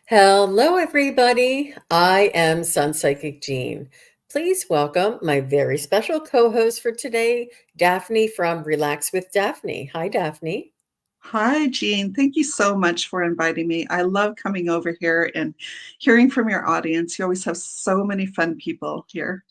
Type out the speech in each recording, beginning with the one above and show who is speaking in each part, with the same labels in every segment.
Speaker 1: Hello, everybody. I am SunPsychic Jean. Please welcome my very special co-host for today, Daphne from Relax with Daphne. Hi, Daphne.
Speaker 2: Hi, Jean. Thank you so much for inviting me. I love coming over here and hearing from your audience. You always have so many fun people here.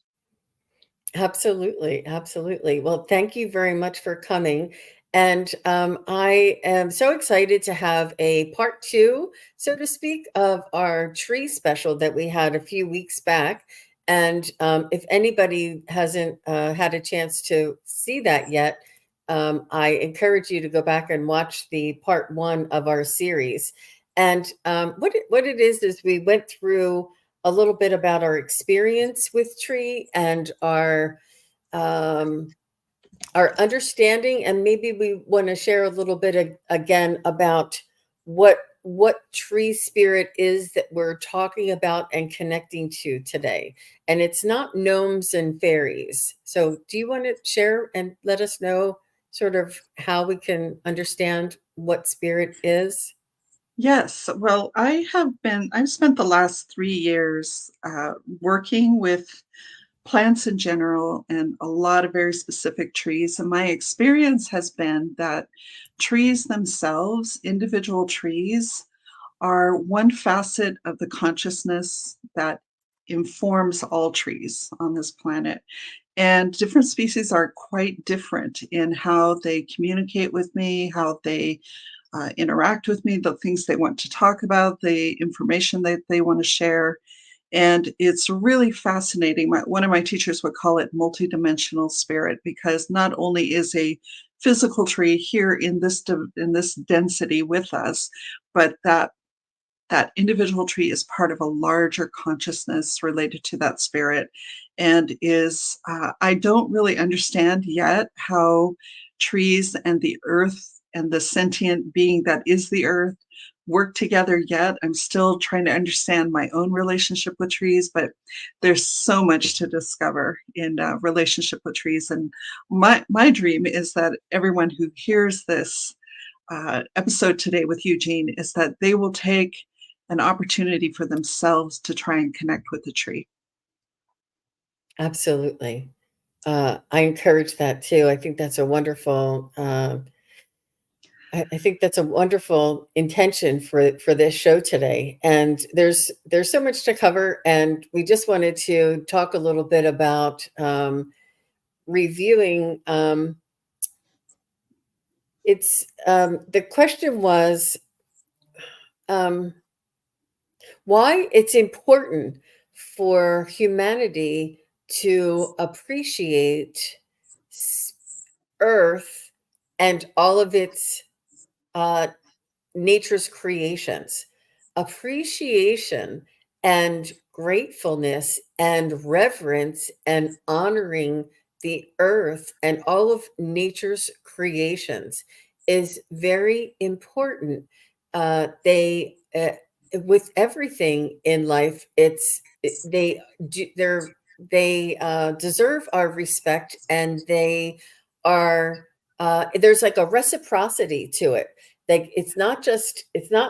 Speaker 1: Absolutely, absolutely. Well, thank you very much for coming. And I am so excited to have a part two, so to speak, of our tree special that we had a few weeks back. And if anybody hasn't had a chance to see that yet, I encourage you to go back and watch the part one of our series. And what it is we went through a little bit about our experience with tree and um, our understanding, and maybe we want to share a little bit again about what tree spirit is that we're talking about and connecting to today. And it's not gnomes and fairies. So, do you want to share and let us know sort of how we can understand what spirit is?
Speaker 2: Yes, well, I've spent the last 3 years working with plants in general and a lot of very specific trees. And my experience has been that trees themselves, individual trees, are one facet of the consciousness that informs all trees on this planet. And different species are quite different in how they communicate with me, how they interact with me, the things they want to talk about, the information that they want to share. And it's really fascinating. One of my teachers would call it multidimensional spirit because not only is a physical tree here in this density with us, but that individual tree is part of a larger consciousness related to that spirit and is I don't really understand yet how trees and the earth and the sentient being that is the earth work together yet. I'm still trying to understand my own relationship with trees, but there's so much to discover in relationship with trees. And my dream is that everyone who hears this episode today with Eugene is that they will take an opportunity for themselves to try and connect with the tree.
Speaker 1: Absolutely. I encourage that too. I think that's a wonderful I think that's a wonderful intention for this show today. And there's so much to cover, and we just wanted to talk a little bit about reviewing. It's The question was um, why it's important for humanity to appreciate s- Earth and all of its uh, nature's creations. Appreciation and gratefulness and reverence and honoring the earth and all of nature's creations is very important. They With everything in life, they do they deserve our respect, and they are there's like a reciprocity to it. Like, it's not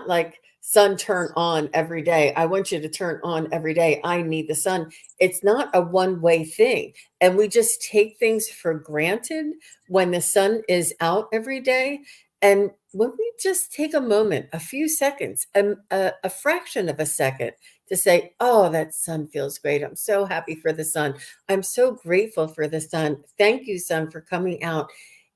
Speaker 1: like sun turn on every day. I want you to turn on every day. I need the sun. It's not a one-way thing. And we just take things for granted when the sun is out every day. And when we just take a moment, a few seconds, a fraction of a second to say, oh, that sun feels great. I'm so happy for the sun. I'm so grateful for the sun. Thank you, sun, for coming out.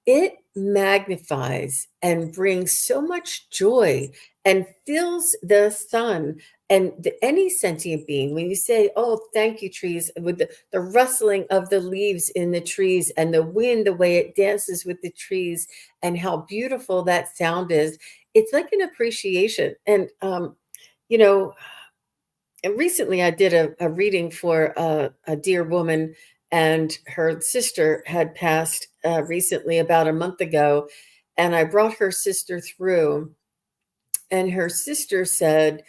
Speaker 1: It magnifies and brings so much joy and fills the sun and any sentient being. When you say, oh, thank you, trees, with the rustling of the leaves in the trees and the wind, the way it dances with the trees, and how beautiful that sound is, it's like an appreciation. And, you know, and recently I did a reading for a dear woman, and her sister had passed recently, about a month ago. And I brought her sister through, and her sister said,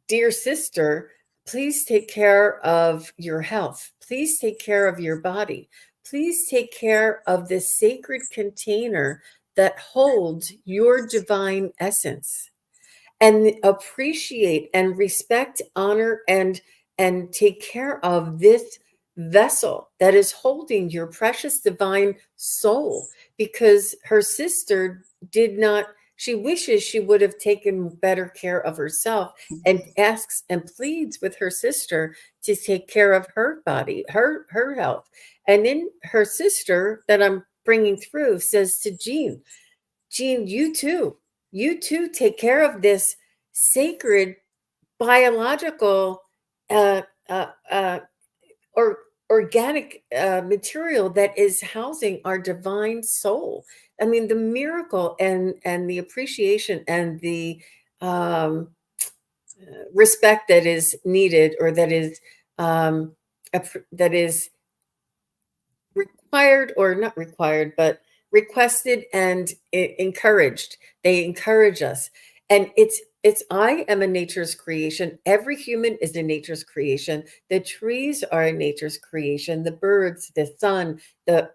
Speaker 1: dear sister, please take care of your health. Please take care of your body. Please take care of this sacred container that holds your divine essence. and appreciate and respect, honor, and take care of this vessel that is holding your precious divine soul, because her sister did not, she wishes she would have taken better care of herself, and asks and pleads with her sister to take care of her body, her health. And then her sister that I'm bringing through says to Jean, Jean, you too take care of this sacred biological uh, uh, uh, or organic material that is housing our divine soul. I mean, the miracle and the appreciation and the um, respect that is needed, or um, that is required, or not required, but requested and encouraged. They encourage us. And it's I am a nature's creation. Every human is a nature's creation. The trees are a nature's creation. The birds, the sun, the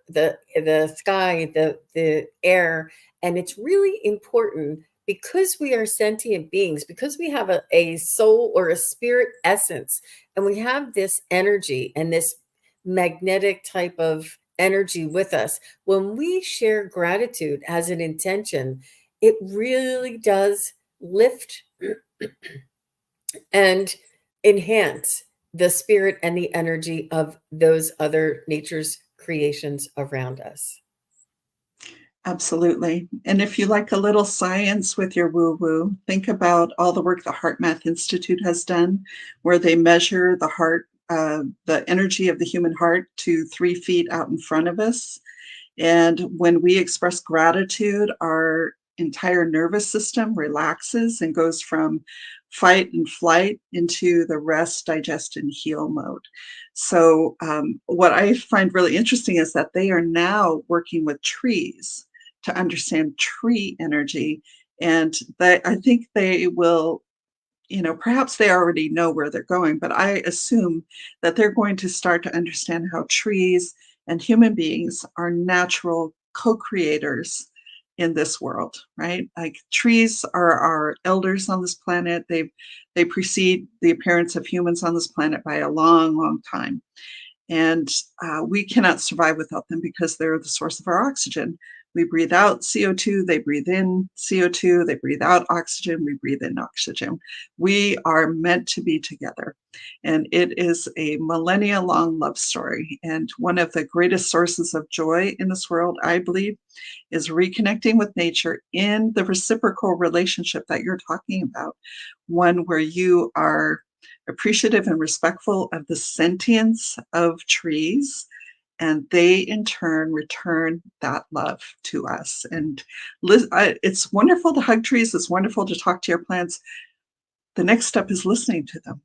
Speaker 1: sky, the air. And it's really important, because we are sentient beings, because we have a soul or a spirit essence, and we have this energy and this magnetic type of energy with us. When we share gratitude as an intention, it really does lift and enhance the spirit and the energy of those other nature's creations around us.
Speaker 2: Absolutely. And if you like a little science with your woo woo, think about all the work the Heart Math Institute has done, where they measure the heart, the energy of the human heart to 3 feet out in front of us. And when we express gratitude, our entire nervous system relaxes and goes from fight and flight into the rest, digest, and heal mode. So, what I find really interesting is that they are now working with trees to understand tree energy. And I think they will, perhaps they already know where they're going, but I assume that they're going to start to understand how trees and human beings are natural co-creators in this world, right? Like trees are our elders on this planet. They precede the appearance of humans on this planet by a long, long time. And we cannot survive without them because they're the source of our oxygen. We breathe out CO2, they breathe in CO2, they breathe out oxygen, we breathe in oxygen. We are meant to be together. And it is a millennia long love story. And one of the greatest sources of joy in this world, I believe, is reconnecting with nature in the reciprocal relationship that you're talking about, one where you are appreciative and respectful of the sentience of trees, and they in turn return that love to us. And it's wonderful to hug trees, it's wonderful to talk to your plants. The next step is listening to them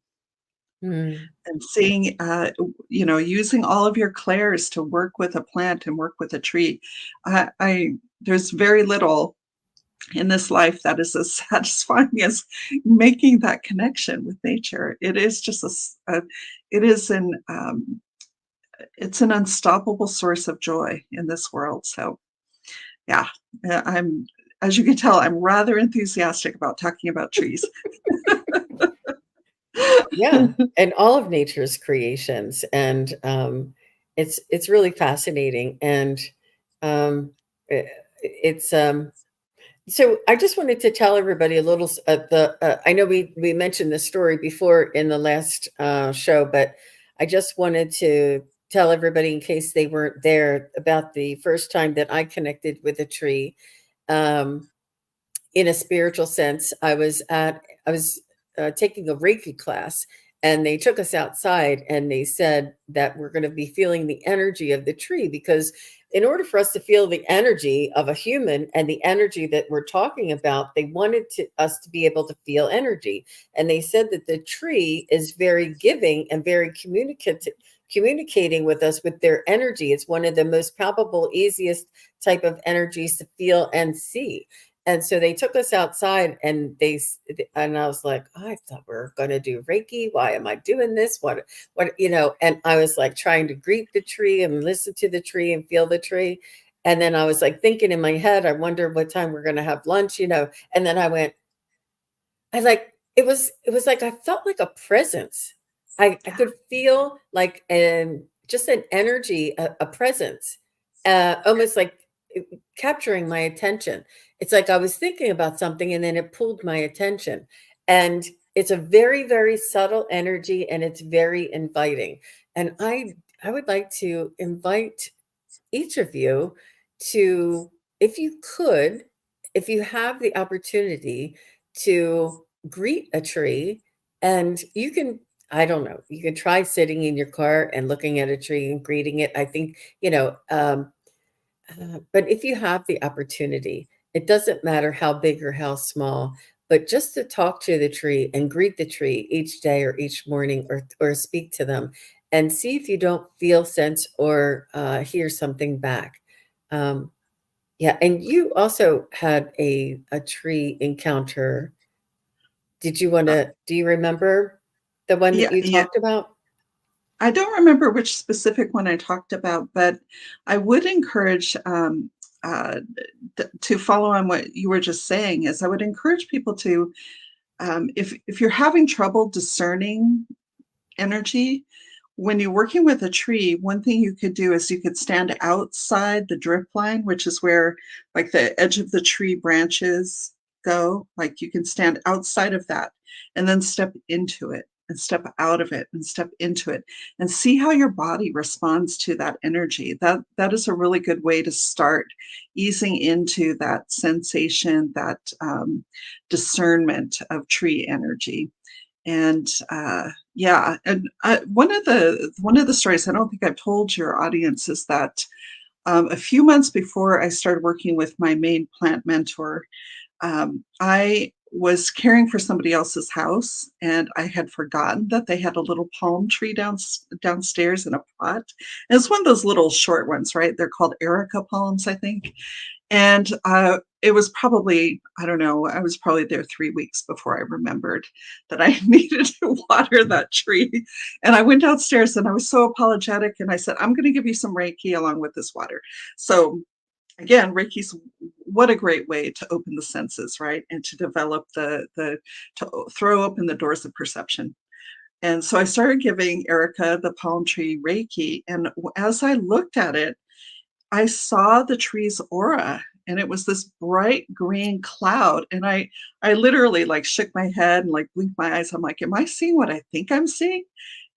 Speaker 1: Mm.
Speaker 2: and seeing, using all of your clairs to work with a plant and work with a tree. There's very little in this life that is as satisfying as making that connection with nature. It is just it is it's an unstoppable source of joy in this world. So yeah, I'm, as you can tell, I'm rather enthusiastic about talking about trees.
Speaker 1: Yeah, and all of nature's creations, and it's really fascinating, and I it's so I just wanted to tell everybody a little. The I know we mentioned this story before in the last show, but I just wanted to tell everybody, in case they weren't there, about the first time that I connected with a tree. Um, in a spiritual sense. I was taking a Reiki class, and they took us outside, and they said that we're going to be feeling the energy of the tree, because in order for us to feel the energy of a human and the energy that we're talking about, they wanted us to be able to feel energy. And they said that the tree is very giving and very communicative, communicating with us with their energy. It's one of the most palpable, easiest type of energies to feel and see. And so they took us outside, and and I was like, "Oh, I thought we were going to do Reiki. Why am I doing this? What? And I was like trying to greet the tree and listen to the tree and feel the tree. And then I was like thinking in my head, I wonder what time we're going to have lunch. And then I went, I like it was like I felt like a presence. I
Speaker 2: Yeah.
Speaker 1: could feel like just an energy, a presence, almost like capturing my attention. It's like I was thinking about something and then it pulled my attention. And it's a very, very subtle energy and it's very inviting. And I would like to invite each of you to, if you could, if you have the opportunity to greet a tree, and you can, I don't know, you can try sitting in your car and looking at a tree and greeting it. I think, but if you have the opportunity, it doesn't matter how big or how small, but just to talk to the tree and greet the tree each day or each morning, or speak to them and see if you don't feel, sense, or hear something back. Um, yeah, and you also had a tree encounter. Did you want
Speaker 2: Uh,
Speaker 1: to? Do you remember the one that
Speaker 2: yeah,
Speaker 1: you
Speaker 2: yeah.
Speaker 1: talked about?
Speaker 2: I don't remember which specific one I talked about, but I would encourage uh, to follow on what you were just saying. Is I would encourage people to, if you're having trouble discerning energy, when you're working with a tree, one thing you could do is you could stand outside the drip line, which is where like the edge of the tree branches go. Like you can stand outside of that and then step into it and step out of it and step into it and see how your body responds to that energy. That is a really good way to start easing into that sensation, that discernment of tree energy. And yeah, and one of the stories I don't think I've told your audience is that a few months before I started working with my main plant mentor, I was caring for somebody else's house, and I had forgotten that they had a little palm tree downstairs in a pot. And it's one of those little short ones, right? They're called Erica palms, I think. And it was probably, I don't know, I was probably there 3 weeks before I remembered that I needed to water that tree. And I went downstairs and I was so apologetic. And I said, I'm going to give you some Reiki along with this water. So, again, Reiki's what a great way to open the senses, right? And to develop to throw open the doors of perception. And so I started giving Erica the palm tree Reiki. And as I looked at it, I saw the tree's aura, and it was this bright green cloud. And I literally like shook my head and like blinked my eyes. I'm like, am I seeing what I think I'm seeing?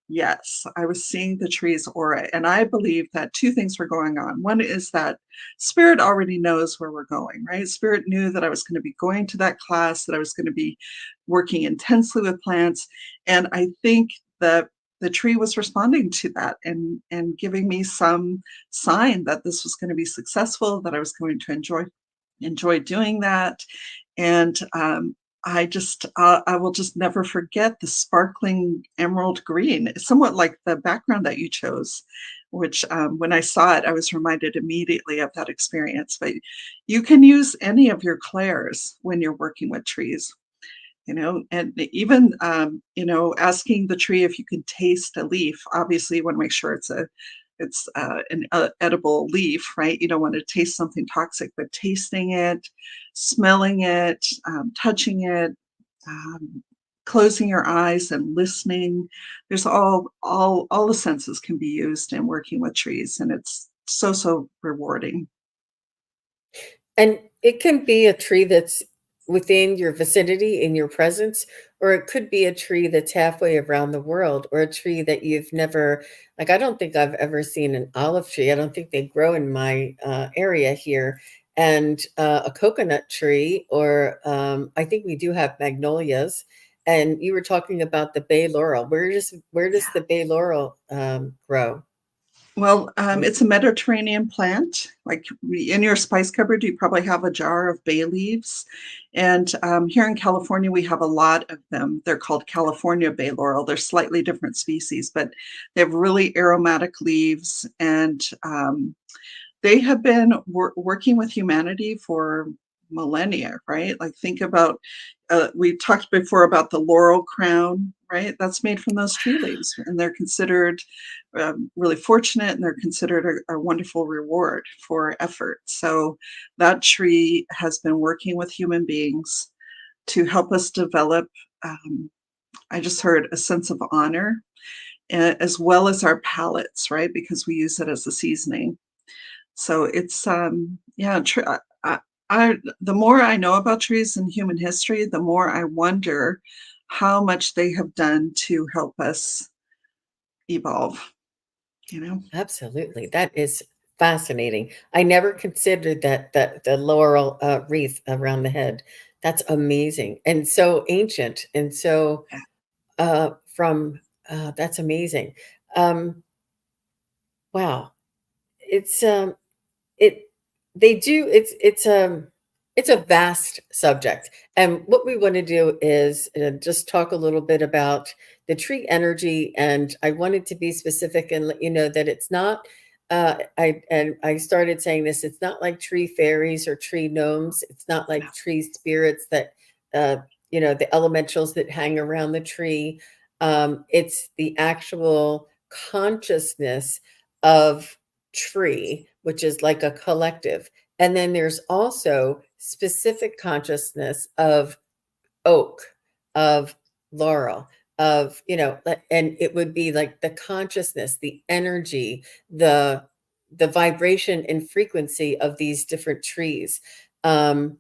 Speaker 2: Yes, I was seeing the tree's aura. And I believe that two things were going on. One is that spirit already knows where we're going, right? Spirit knew that I was going to be going to that class, that I was going to be working intensely with plants. And I think that the tree was responding to that and giving me some sign that this was going to be successful, that I was going to enjoy doing that. And I will just never forget the sparkling emerald green. It's somewhat like the background that you chose, which when I saw it, I was reminded immediately of that experience. But you can use any of your clairs when you're working with trees, and even, asking the tree if you can taste a leaf. Obviously, you want to make sure it's an edible leaf, right? You don't want to taste something toxic, but tasting it, smelling it, touching it, um, closing your eyes and listening. There's all the senses can be used in working with trees, and it's so rewarding.
Speaker 1: And it can be a tree that's within your vicinity, in your presence, or it could be a tree that's halfway around the world, or a tree that you've never, like, I don't think I've ever seen an olive tree. I don't think they grow in my area here. And a coconut tree, or I think we do have magnolias. And you were talking about the bay laurel. Where does the bay laurel grow?
Speaker 2: Well, it's a Mediterranean plant. Like in your spice cupboard, you probably have a jar of bay leaves. And here in California, we have a lot of them. They're called California bay laurel. They're slightly different species, but they have really aromatic leaves. And they have been working with humanity for millennia, right? Like think about, we talked before about the laurel crown, right? That's made from those tree leaves, and they're considered really fortunate, and they're considered a wonderful reward for effort. So that tree has been working with human beings to help us develop, I just heard, a sense of honor, as well as our palates, right? Because we use it as a seasoning. So it's, yeah, the more I know about trees and human history, the more I wonder how much they have done to help us evolve, you know?
Speaker 1: Absolutely. That is fascinating. I never considered that the laurel wreath around the head. That's amazing and so ancient and so
Speaker 2: Yeah.
Speaker 1: from that's amazing. Um, wow. It's it they do it's a vast subject, and what we want to do is just talk a little bit about the tree energy, and I wanted to be specific and let you know that it's not I started saying this, it's not like tree fairies or tree gnomes, it's not
Speaker 2: No.
Speaker 1: like tree spirits that uh the elementals that hang around the tree. It's the actual consciousness of tree, which is like a collective. And then there's also specific consciousness of oak, of laurel, of, and it would be like the consciousness, the energy, the vibration and frequency of these different trees. Um,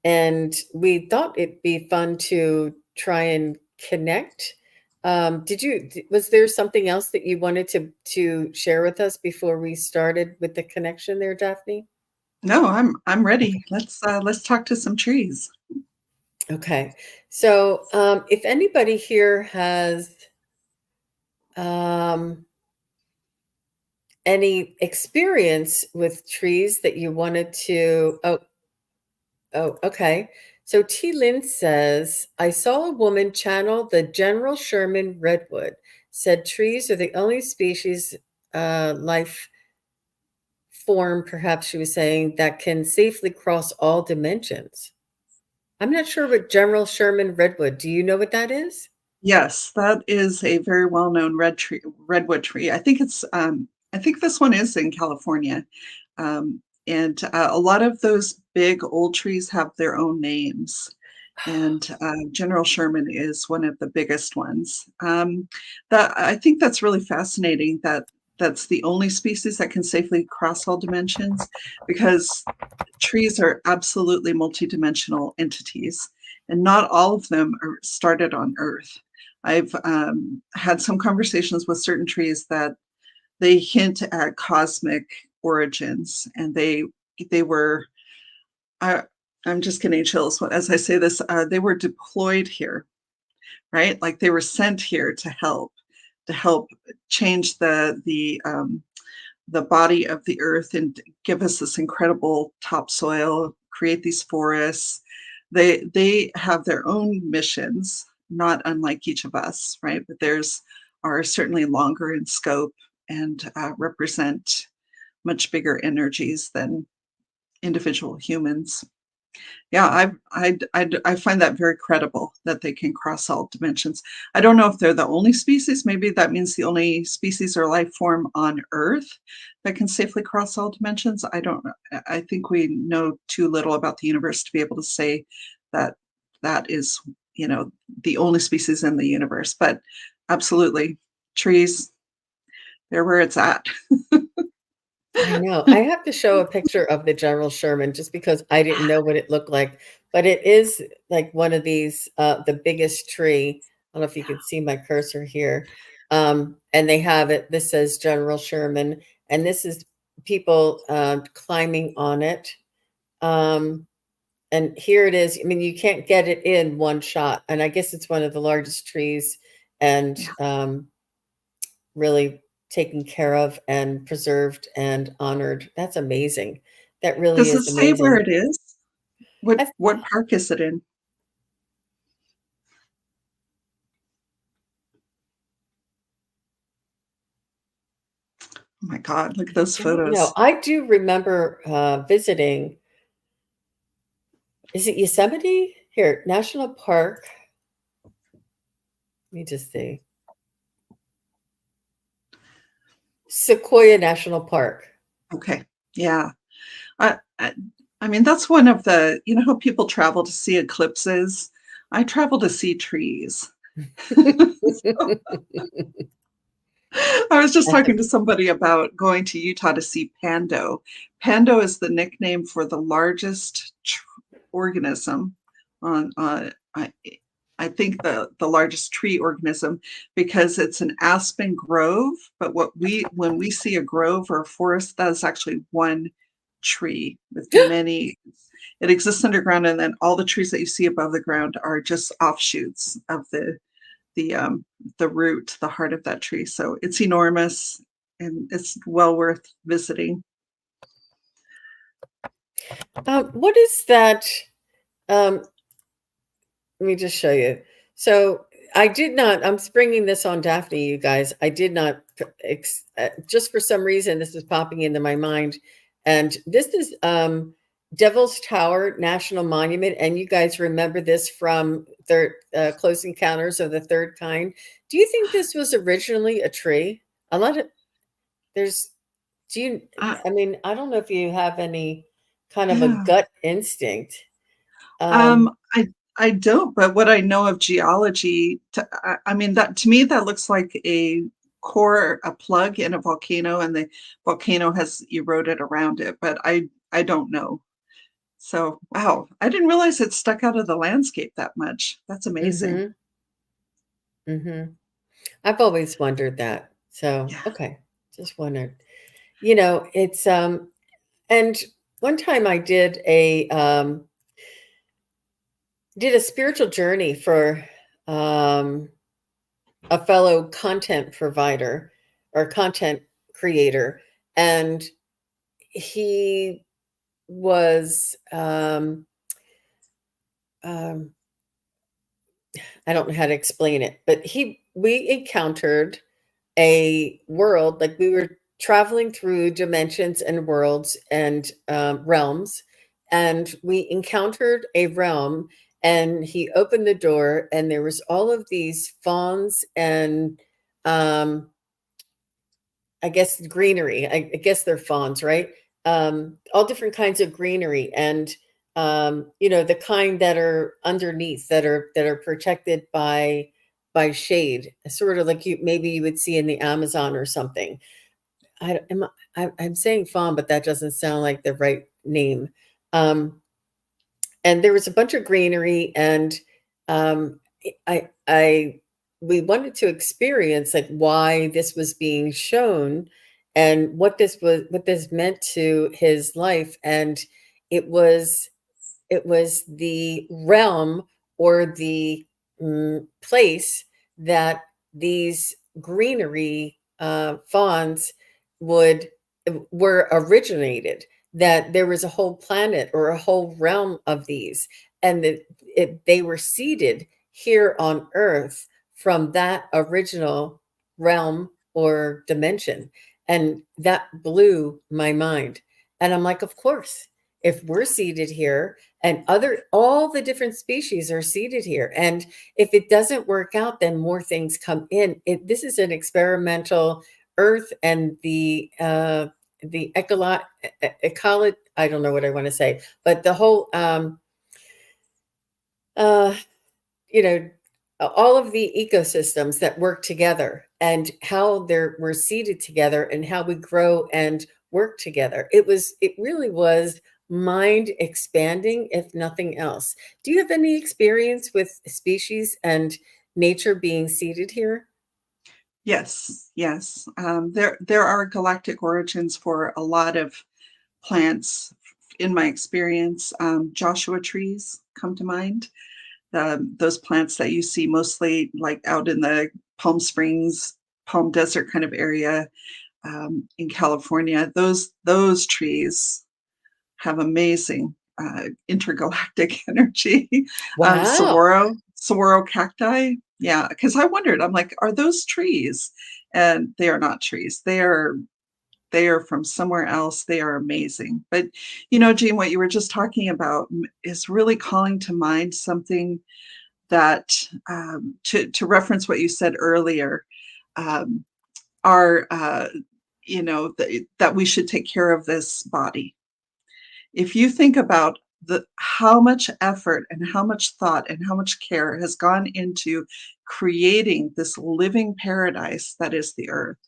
Speaker 1: and we thought it'd be fun to try and connect. Was there something else that you wanted to share with us before we started with the connection there, Daphne?
Speaker 2: No, I'm ready. Let's talk to some trees.
Speaker 1: Okay. So, if anybody here has um, any experience with trees that you wanted to, oh, okay. So T. Lynn says, I saw a woman channel the General Sherman redwood, said trees are the only species, life form, perhaps she was saying, that can safely cross all dimensions. I'm not sure what General Sherman redwood. Do you know what that is?
Speaker 2: Yes, that is a very well-known redwood tree. I think this one is in California. Um, and a lot of those big old trees have their own names. And General Sherman is one of the biggest ones. That I think that's really fascinating that that's the only species that can safely cross all dimensions, because trees are absolutely multidimensional entities, and not all of them are started on Earth. I've had some conversations with certain trees that they hint at cosmic origins, and they were. I, I'm just getting chills as I say this. They were deployed here, right? Like they were sent here to help change the body of the earth and give us this incredible topsoil, create these forests. They have their own missions, not unlike each of us, right? But theirs are certainly longer in scope and represent much bigger energies than individual humans. Yeah, I find that very credible that they can cross all dimensions. I don't know if they're the only species. Maybe that means the only species or life form on Earth that can safely cross all dimensions. I don't know. I think we know too little about the universe to be able to say that that is, the only species in the universe. But absolutely, trees, they're where it's at.
Speaker 1: I know. I have to show a picture of the General Sherman just because I didn't know what it looked like. But it is like one of these, the biggest tree. I don't know if you can see my cursor here. And they have it. This says General Sherman, and this is people climbing on it. Um, and here it is. I mean, you can't get it in one shot. And I guess it's one of the largest trees and
Speaker 2: Yeah.
Speaker 1: really taken care of and preserved and honored. That's amazing. That really
Speaker 2: Does it
Speaker 1: is
Speaker 2: say where
Speaker 1: amazing.
Speaker 2: it is? What
Speaker 1: That's,
Speaker 2: what park is it in? Oh my God, look at
Speaker 1: I
Speaker 2: those
Speaker 1: don't know.
Speaker 2: photos.
Speaker 1: I do remember visiting, is it Yosemite? Here, National Park. Let me just see. Sequoia National Park.
Speaker 2: Okay. Yeah. I I mean, that's one of the, you know how people travel to see eclipses? I travel to see trees. So, I was just talking to somebody about going to Utah to see Pando. Pando is the nickname for the largest organism on, I think the largest tree organism, because it's an aspen grove. But when we see a grove or a forest, that is actually one tree with many. It exists underground, and then all the trees that you see above the ground are just offshoots of the um, the root, the heart of that tree. So it's enormous, and it's well worth visiting.
Speaker 1: What is that? Um, Let me just show you. So I did not, I'm springing this on Daphne, you guys. I did not, just for some reason, this is popping into my mind. And this is Devil's Tower National Monument. And you guys remember this from Close Encounters of the Third Kind. Do you think this was originally a tree? A lot of, there's, do you,
Speaker 2: Uh,
Speaker 1: I mean, I don't know if you have any kind of a
Speaker 2: yeah.
Speaker 1: gut instinct.
Speaker 2: Um,
Speaker 1: Um,
Speaker 2: I I don't, but what I know of geology, I mean, that to me that looks like a core, a plug in a volcano, and the volcano has eroded around it. But I don't know. So wow, I didn't realize it stuck out of the landscape that much. That's amazing.
Speaker 1: mhm, mhm. I've always wondered that. So,
Speaker 2: Yeah.
Speaker 1: okay, just wondered. It's and one time I did a spiritual journey for um a fellow content provider or content creator, and he was um I don't know how to explain it, but he we encountered a world, like we were traveling through dimensions and worlds and realms, and we encountered a realm, and he opened the door, and there was all of these fawns and um, I guess greenery. I guess they're fawns, right? All different kinds of greenery, and the kind that are underneath, that are protected by shade, sort of like you would see in the Amazon or something. I'm saying fawn, but that doesn't sound like the right name. Um, and there was a bunch of greenery, and um, I we wanted to experience like why this was being shown, and what this meant to his life. And it was it was the realm, or the place that these greenery fawns would were originated. That there was a whole planet or a whole realm of these, and that they were seeded here on Earth from that original realm or dimension, and that blew my mind. And I'm like, of course, if we're seated here, and all the different species are seated here, and if it doesn't work out, then more things come in. This is an experimental Earth, and the ecology, I don't know what I want to say, but the whole uh you know all of the ecosystems that work together, and how we're seated together, and how we grow and work together. It really was mind expanding, if nothing else. Do you have any experience with species and nature being seated here?
Speaker 2: Yes, yes. There are galactic origins for a lot of plants. In my experience, Joshua trees come to mind. Those plants that you see mostly like out in the Palm Springs, Palm Desert kind of area, in California. Those trees have amazing intergalactic energy.
Speaker 1: Wow.
Speaker 2: Saguaro cacti. Yeah, because I wondered, I'm like, are those trees? And they are not trees. They are from somewhere else. They are amazing. But Jean, what you were just talking about is really calling to mind something that, to reference what you said earlier, um, are that we should take care of this body. If you think about how much effort and how much thought and how much care has gone into creating this living paradise that is the earth,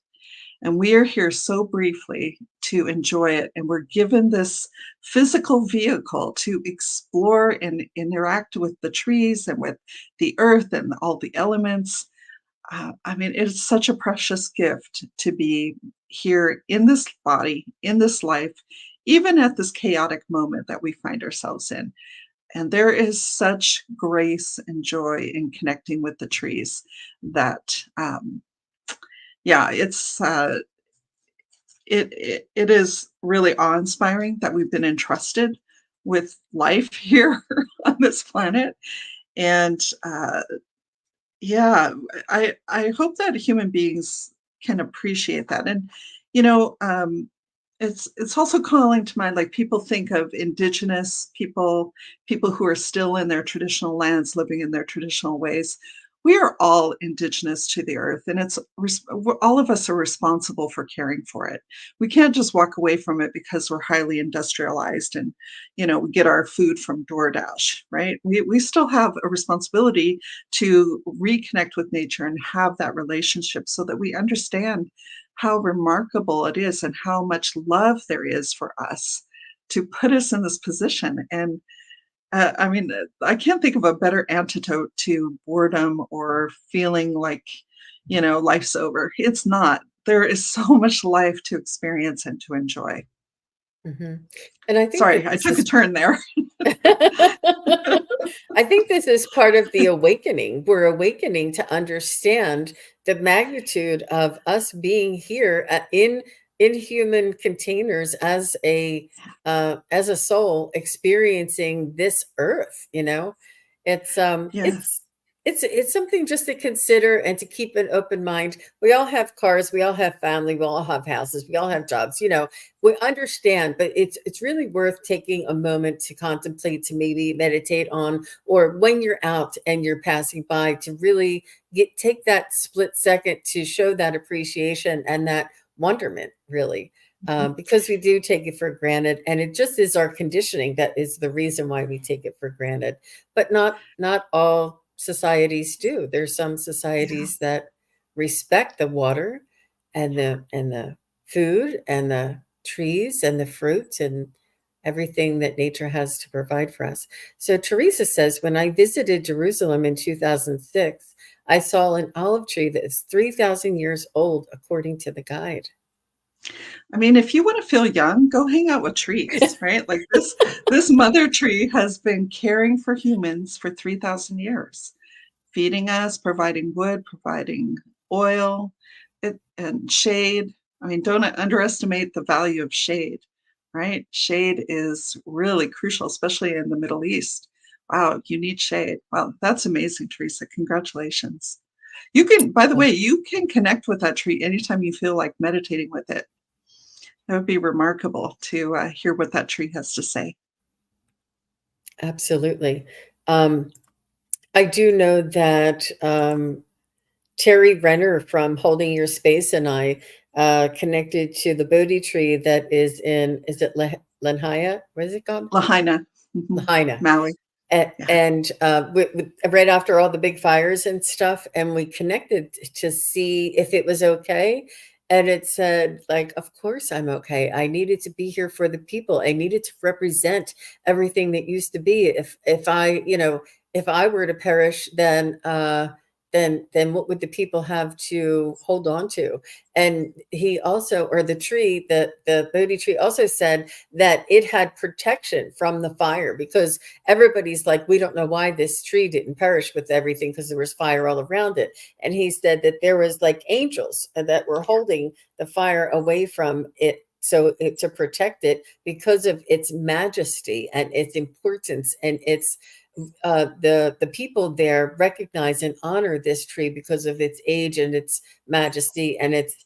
Speaker 2: and we are here so briefly to enjoy it, and we're given this physical vehicle to explore and interact with the trees and with the earth and all the elements. I mean, it's such a precious gift to be here in this body, in this life, even at this chaotic moment that we find ourselves in. And there is such grace and joy in connecting with the trees that, yeah, it is really awe-inspiring that we've been entrusted with life here on this planet. And yeah, I hope that human beings can appreciate that. And you know, it's also calling to mind, like, people think of indigenous people, people who are still in their traditional lands, living in their traditional ways. We are all indigenous to the earth, and all of us are responsible for caring for it. We can't just walk away from it because we're highly industrialized and, we get our food from DoorDash, right? We still have a responsibility to reconnect with nature and have that relationship so that we understand how remarkable it is and how much love there is for us to put us in this position. And I mean, I can't think of a better antidote to boredom or feeling like, life's over. It's not. There is so much life to experience and to enjoy.
Speaker 1: Mhm. And I think
Speaker 2: Sorry,
Speaker 1: that
Speaker 2: I
Speaker 1: this
Speaker 2: took a
Speaker 1: is
Speaker 2: turn there.
Speaker 1: I think this is part of the awakening. We're awakening to understand the magnitude of us being here in human containers as a soul experiencing this earth, you know? It's
Speaker 2: Yeah.
Speaker 1: it's something just to consider and to keep an open mind. We all have cars, we all have family, we all have houses, we all have jobs, we understand, but it's really worth taking a moment to contemplate, to maybe meditate on, or when you're out and you're passing by, to really take that split second to show that appreciation and that wonderment, really. Because we do take it for granted, and it just is our conditioning that is the reason why we take it for granted. But not all societies do. There's some
Speaker 2: Yeah.
Speaker 1: societies that respect the water and the food and the trees and the fruit and everything that nature has to provide for us. So Teresa says, when I visited Jerusalem in 2006, I saw an olive tree that is 3,000 years old, according to the guide.
Speaker 2: I mean, if you want to feel young, go hang out with trees, right? Like this mother tree has been caring for humans for 3,000 years, feeding us, providing wood, providing oil, and shade. I mean, don't underestimate the value of shade, right? Shade is really crucial, especially in the Middle East. Wow, you need shade. Wow, that's amazing, Teresa. Congratulations. You can, by the way, you can connect with that tree anytime you feel like meditating with it. That would be remarkable to hear what that tree has to say.
Speaker 1: Absolutely. Um, I do know that Terry Renner from Holding Your Space and I connected to the Bodhi tree that is it Lanhaya? What is it called?
Speaker 2: Lahaina, mhm,
Speaker 1: Lahaina.
Speaker 2: Maui. Yeah.
Speaker 1: And right after all the big fires and stuff, and we connected to see if it was okay. And it said, like, of course I'm okay. I needed to be here for the people. I needed to represent everything that used to be. If I were to perish, then what would the people have to hold on to? And he also, or the tree, the Bodhi tree also said that it had protection from the fire, because everybody's like, we don't know why this tree didn't perish with everything, because there was fire all around it. And he said that there was like angels that were holding the fire away from it, to protect it, because of its majesty and its importance, and the people there recognize and honor this tree because of its age and its majesty and its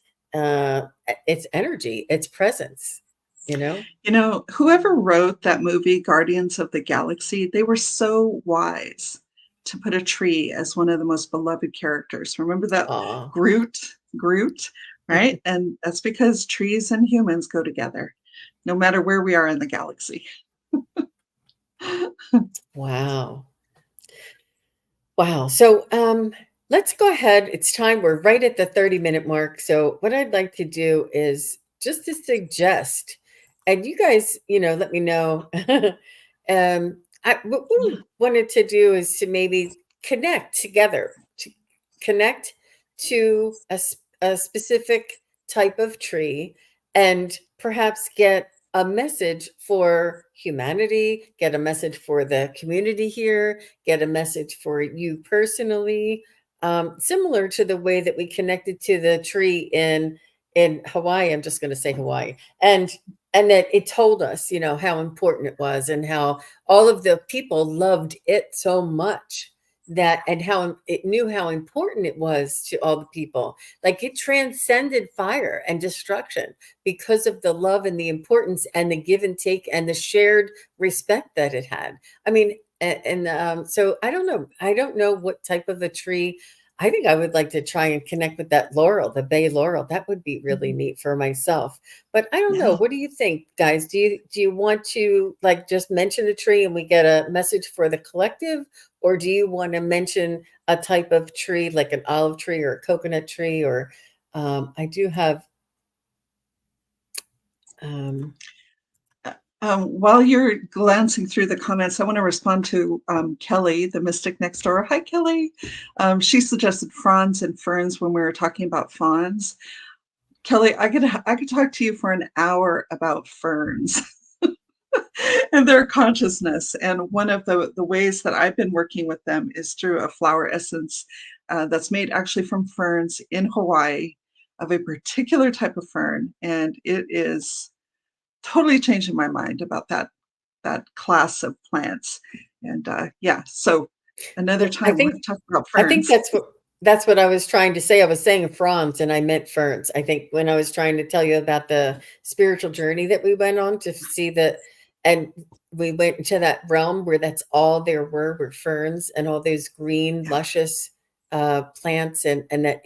Speaker 1: energy, its presence, you know.
Speaker 2: Whoever wrote that movie, Guardians of the Galaxy, they were so wise to put a tree as one of the most beloved characters. Remember that
Speaker 1: Ah.
Speaker 2: Groot, right? And that's because trees and humans go together, no matter where we are in the galaxy.
Speaker 1: Wow. Wow. So let's go ahead. It's time. We're right at the 30-minute mark. So what I'd like to do is just to suggest, and you guys, let me know. What we wanted to do is to maybe connect together, to connect to a specific type of tree and perhaps get a message for humanity, get a message for the community here, get a message for you personally, similar to the way that we connected to the tree in Hawaii. I'm just going to say Hawaii, and that it told us, how important it was, and how all of the people loved it so much that, and how it knew how important it was to all the people. Like it transcended fire and destruction because of the love and the importance and the give and take and the shared respect that it had. I mean, so I don't know. I don't know what type of a tree. I think I would like to try and connect with that laurel, the bay laurel. That would be really
Speaker 2: Mhm.
Speaker 1: neat for myself. But I don't know.
Speaker 2: Yeah.
Speaker 1: What do you think, guys? Do you want to like just mention the tree and we get a message for the collective, or do you want to mention a type of tree like an olive tree or a coconut tree? Or I do have. Um,
Speaker 2: While you're glancing through the comments, I want to respond to Kelly, the mystic next door. Hi, Kelly. She suggested fronds and ferns when we were talking about fawns. Kelly, I could talk to you for an hour about ferns and their consciousness. And one of the ways that I've been working with them is through a flower essence that's made actually from ferns in Hawaii of a particular type of fern. And it is totally changing my mind about that class of plants. And yeah, so another
Speaker 1: well, I
Speaker 2: time we'll have
Speaker 1: think
Speaker 2: to talk about
Speaker 1: I think
Speaker 2: ferns.
Speaker 1: that's what I was trying to say. I was saying fronds and I meant ferns. I think when I was trying to tell you about the spiritual journey that we went on to see that, and we went into that realm where that's all there were ferns and all those green,
Speaker 2: Yeah,
Speaker 1: luscious plants, and that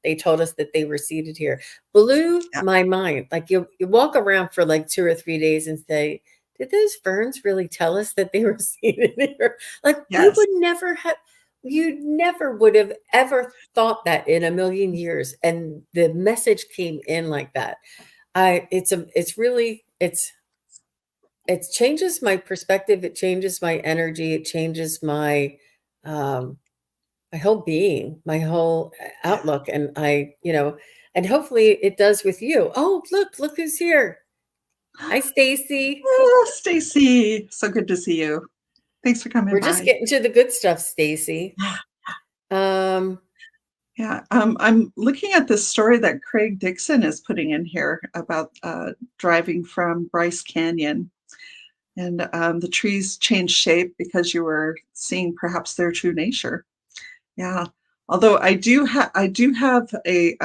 Speaker 1: they told us that they were seated here. Blew
Speaker 2: yeah,
Speaker 1: my mind. Like you walk around for like 2 or 3 days and say, did those ferns really tell us that they were seated here? Like we
Speaker 2: yes.
Speaker 1: would never have. You never would have ever thought that in a million years, and the message came in like that. It changes my perspective, it changes my energy, it changes um, my whole being, my whole
Speaker 2: Yeah.
Speaker 1: outlook, and and hopefully it does with you. Oh, look who's here. Hi, Stacy.
Speaker 2: Oh, Stacy, so good to see you. Thanks for coming
Speaker 1: We're just
Speaker 2: by.
Speaker 1: getting to the good stuff, Stacy. Um,
Speaker 2: Yeah, I'm looking at this story that Craig Dixon is putting in here about driving from Bryce Canyon, and the trees change shape because you were seeing perhaps their true nature. Yeah, although I do have a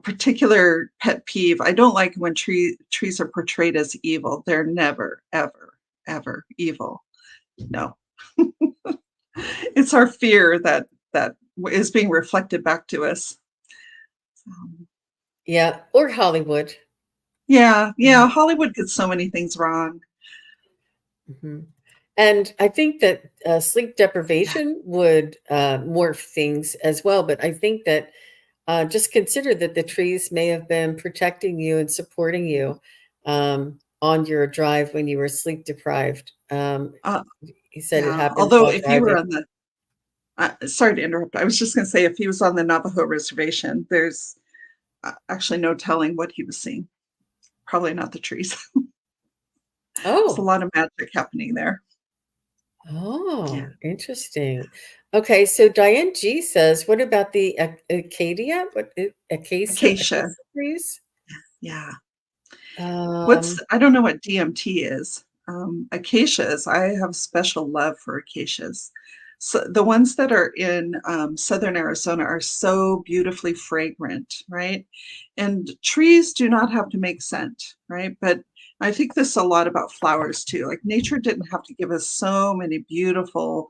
Speaker 2: particular pet peeve. I don't like when trees are portrayed as evil. They're never, ever, ever evil. No, it's our fear that is being reflected back to us. Um,
Speaker 1: yeah, or Hollywood.
Speaker 2: yeah, yeah. Hollywood gets so many things wrong.
Speaker 1: Mhm. And I think that sleep
Speaker 2: Yeah,
Speaker 1: deprivation would morph things as well. But I think that just consider that the trees may have been protecting you and supporting you on your drive when you were sleep deprived.
Speaker 2: uh,
Speaker 1: He said it
Speaker 2: yeah.
Speaker 1: happens
Speaker 2: Although
Speaker 1: while
Speaker 2: if you were
Speaker 1: driving.
Speaker 2: on the, sorry to interrupt. I was just going to say if he was on the Navajo reservation, there's actually no telling what he was seeing. Probably not the trees. There's a
Speaker 1: Oh,
Speaker 2: lot of magic happening there. Yeah,
Speaker 1: oh, interesting. Okay, so Diane G says, what about the Acacia?
Speaker 2: acacia.
Speaker 1: Acacia trees?
Speaker 2: Yeah.
Speaker 1: Um,
Speaker 2: I don't know what DMT is. Acacias, I have special love for acacias. So the ones that are in southern Arizona are so beautifully fragrant, right? And trees do not have to make scent, right? But I think this a lot about flowers too. Like nature didn't have to give us so many beautiful,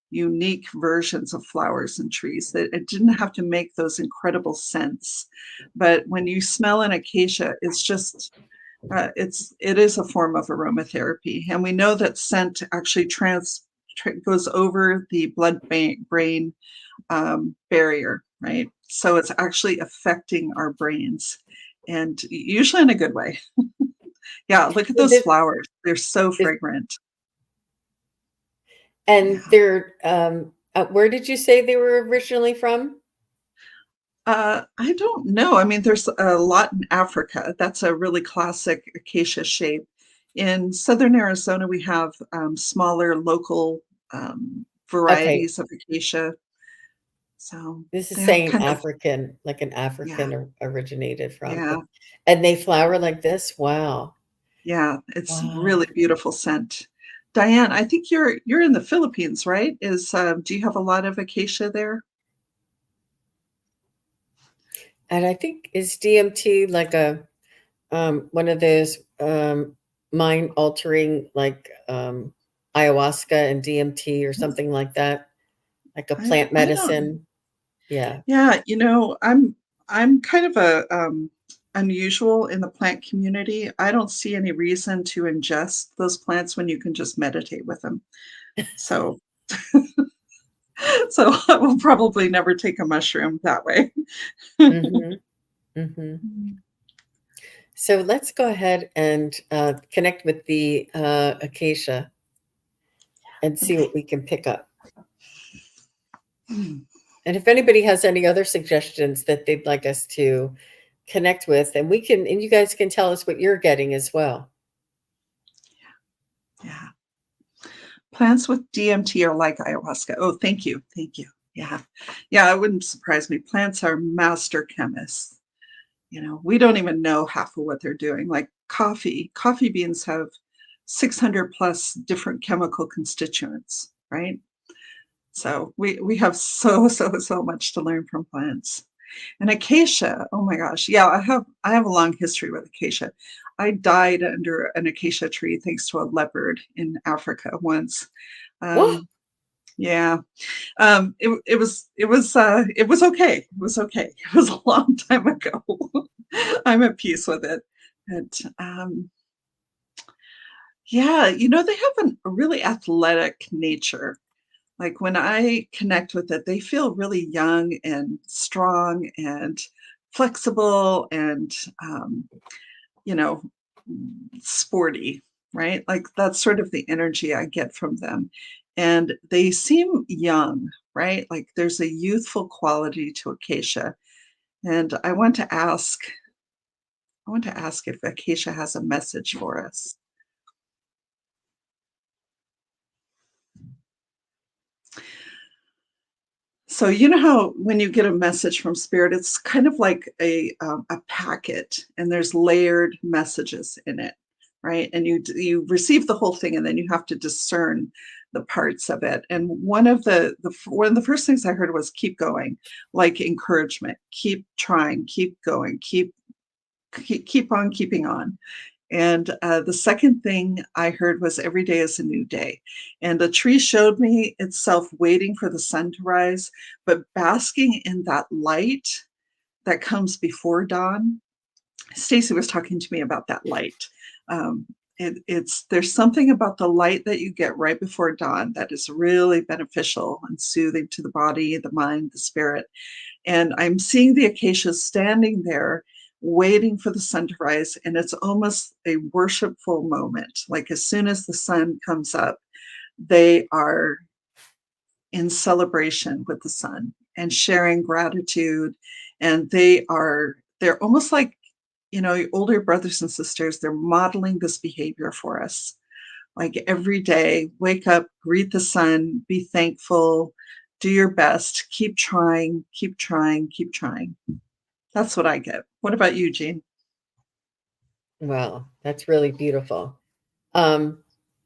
Speaker 2: unique versions of flowers and trees that it didn't have to make those incredible scents. But when you smell an acacia, it's just It is a form of aromatherapy, and we know that scent actually goes over the blood-brain barrier, right? So it's actually affecting our brains, and usually in a good way. Yeah, look at
Speaker 1: So
Speaker 2: those flowers. They're so
Speaker 1: is,
Speaker 2: fragrant.
Speaker 1: and
Speaker 2: Yeah.
Speaker 1: they're, where did you say they were originally from?
Speaker 2: I don't know. I mean, there's a lot in Africa. That's a really classic acacia shape. In southern Arizona, we have smaller local
Speaker 1: Okay,
Speaker 2: varieties of acacia. So
Speaker 1: this is
Speaker 2: they have
Speaker 1: saying
Speaker 2: kind of,
Speaker 1: African, like an
Speaker 2: yeah,
Speaker 1: African originated from,
Speaker 2: yeah,
Speaker 1: and they flower like this. Wow,
Speaker 2: yeah. It's really
Speaker 1: wow.
Speaker 2: beautiful scent. Diane, I think you're in the Philippines, right? Do you have a lot of acacia there?
Speaker 1: And I think is DMT like a one of those mind altering like ayahuasca and DMT or something like that, like a plant
Speaker 2: I don't.
Speaker 1: medicine. Yeah.
Speaker 2: Yeah, I'm kind of a unusual in the plant community. I don't see any reason to ingest those plants when you can just meditate with them. So so I will probably never take a mushroom that way.
Speaker 1: Hmm. Hmm. So let's go ahead and connect with the acacia and see
Speaker 2: Okay.
Speaker 1: what we can pick up.
Speaker 2: Mm,
Speaker 1: And if anybody has any other suggestions that they'd like us to connect with, and we can, and you guys can tell us what you're getting as well.
Speaker 2: yeah. Plants with DMT are like ayahuasca. Oh, thank you. Thank you. Yeah. Yeah, it wouldn't surprise me. Plants are master chemists. We don't even know half of what they're doing. Like coffee beans have 600 plus different chemical constituents, right? So we have so much to learn from plants. And acacia, oh my gosh. Yeah, I have a long history with acacia. I died under an acacia tree thanks to a leopard in Africa once.
Speaker 1: What?
Speaker 2: Um, yeah, it was okay. It was okay. It was a long time ago. I'm at peace with it. And yeah, they have a really athletic nature. Like when I connect with it, they feel really young and strong and flexible and um, you know, sporty, right? Like that's sort of the energy I get from them. And they seem young, right? Like there's a youthful quality to acacia. And I want to ask if acacia has a message for us. So you know how when you get a message from spirit, it's kind of like a packet, and there's layered messages in it, right? And you receive the whole thing, and then you have to discern the parts of it. And one of the first things I heard was keep going, like encouragement, keep trying, keep going, keep on keeping on. And the second thing I heard was every day is a new day. And the tree showed me itself waiting for the sun to rise, but basking in that light that comes before dawn. Stacy was talking to me about that light. Um, there's something about the light that you get right before dawn that is really beneficial and soothing to the body, the mind, the spirit. And I'm seeing the acacias standing there waiting for the sun to rise. And it's almost a worshipful moment. Like as soon as the sun comes up, they are in celebration with the sun and sharing gratitude. And they're almost like, older brothers and sisters, they're modeling this behavior for us. Like every day, wake up, greet the sun, be thankful, do your best, keep trying, keep trying, keep trying. That's what I get. What about you, Jean?
Speaker 1: Wow, that's really beautiful. Um,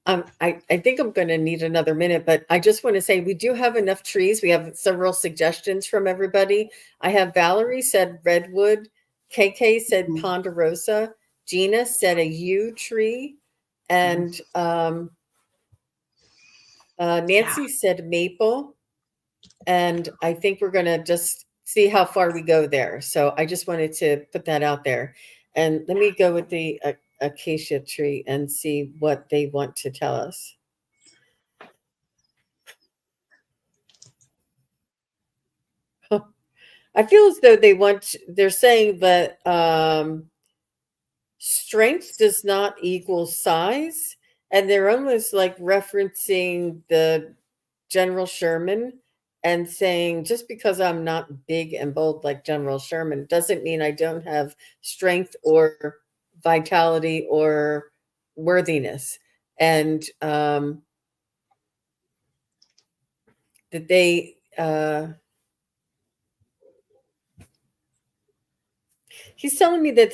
Speaker 1: I think I'm going to need another minute, but I just want to say we do have enough trees. We have several suggestions from everybody. I have Valerie said redwood, KK said
Speaker 2: Mhm.
Speaker 1: ponderosa, Gina said a yew tree, and
Speaker 2: Yeah.
Speaker 1: Nancy said maple. And I think we're going to just see how far we go there. So I just wanted to put that out there. And let me go with the acacia tree and see what they want to tell us. I feel as though they're saying that strength does not equal size. And they're almost like referencing the General Sherman and saying, just because I'm not big and bold like General Sherman doesn't mean I don't have strength or vitality or worthiness. And that they, he's telling me that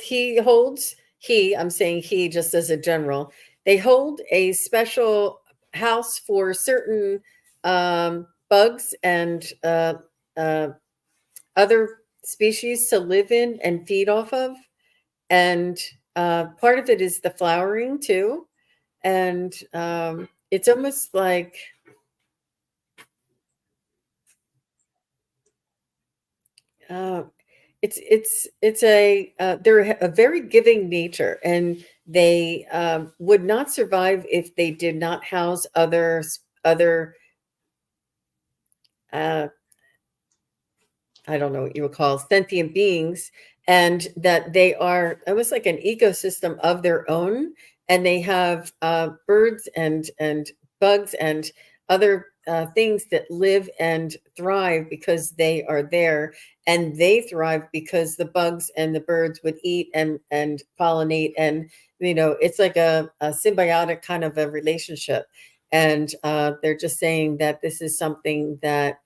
Speaker 1: I'm saying he just as a general, they hold a special house for certain bugs and uh, other species to live in and feed off of. And part of it is the flowering too. And it's almost like uh, it's a they're a very giving nature, and they would not survive if they did not house other uh, I don't know what you would call sentient beings, and that they are almost like an ecosystem of their own, and they have birds and bugs and other things that live and thrive because they are there, and they thrive because the bugs and the birds would eat and pollinate, and it's like a symbiotic kind of a relationship, and they're just saying that this is something that.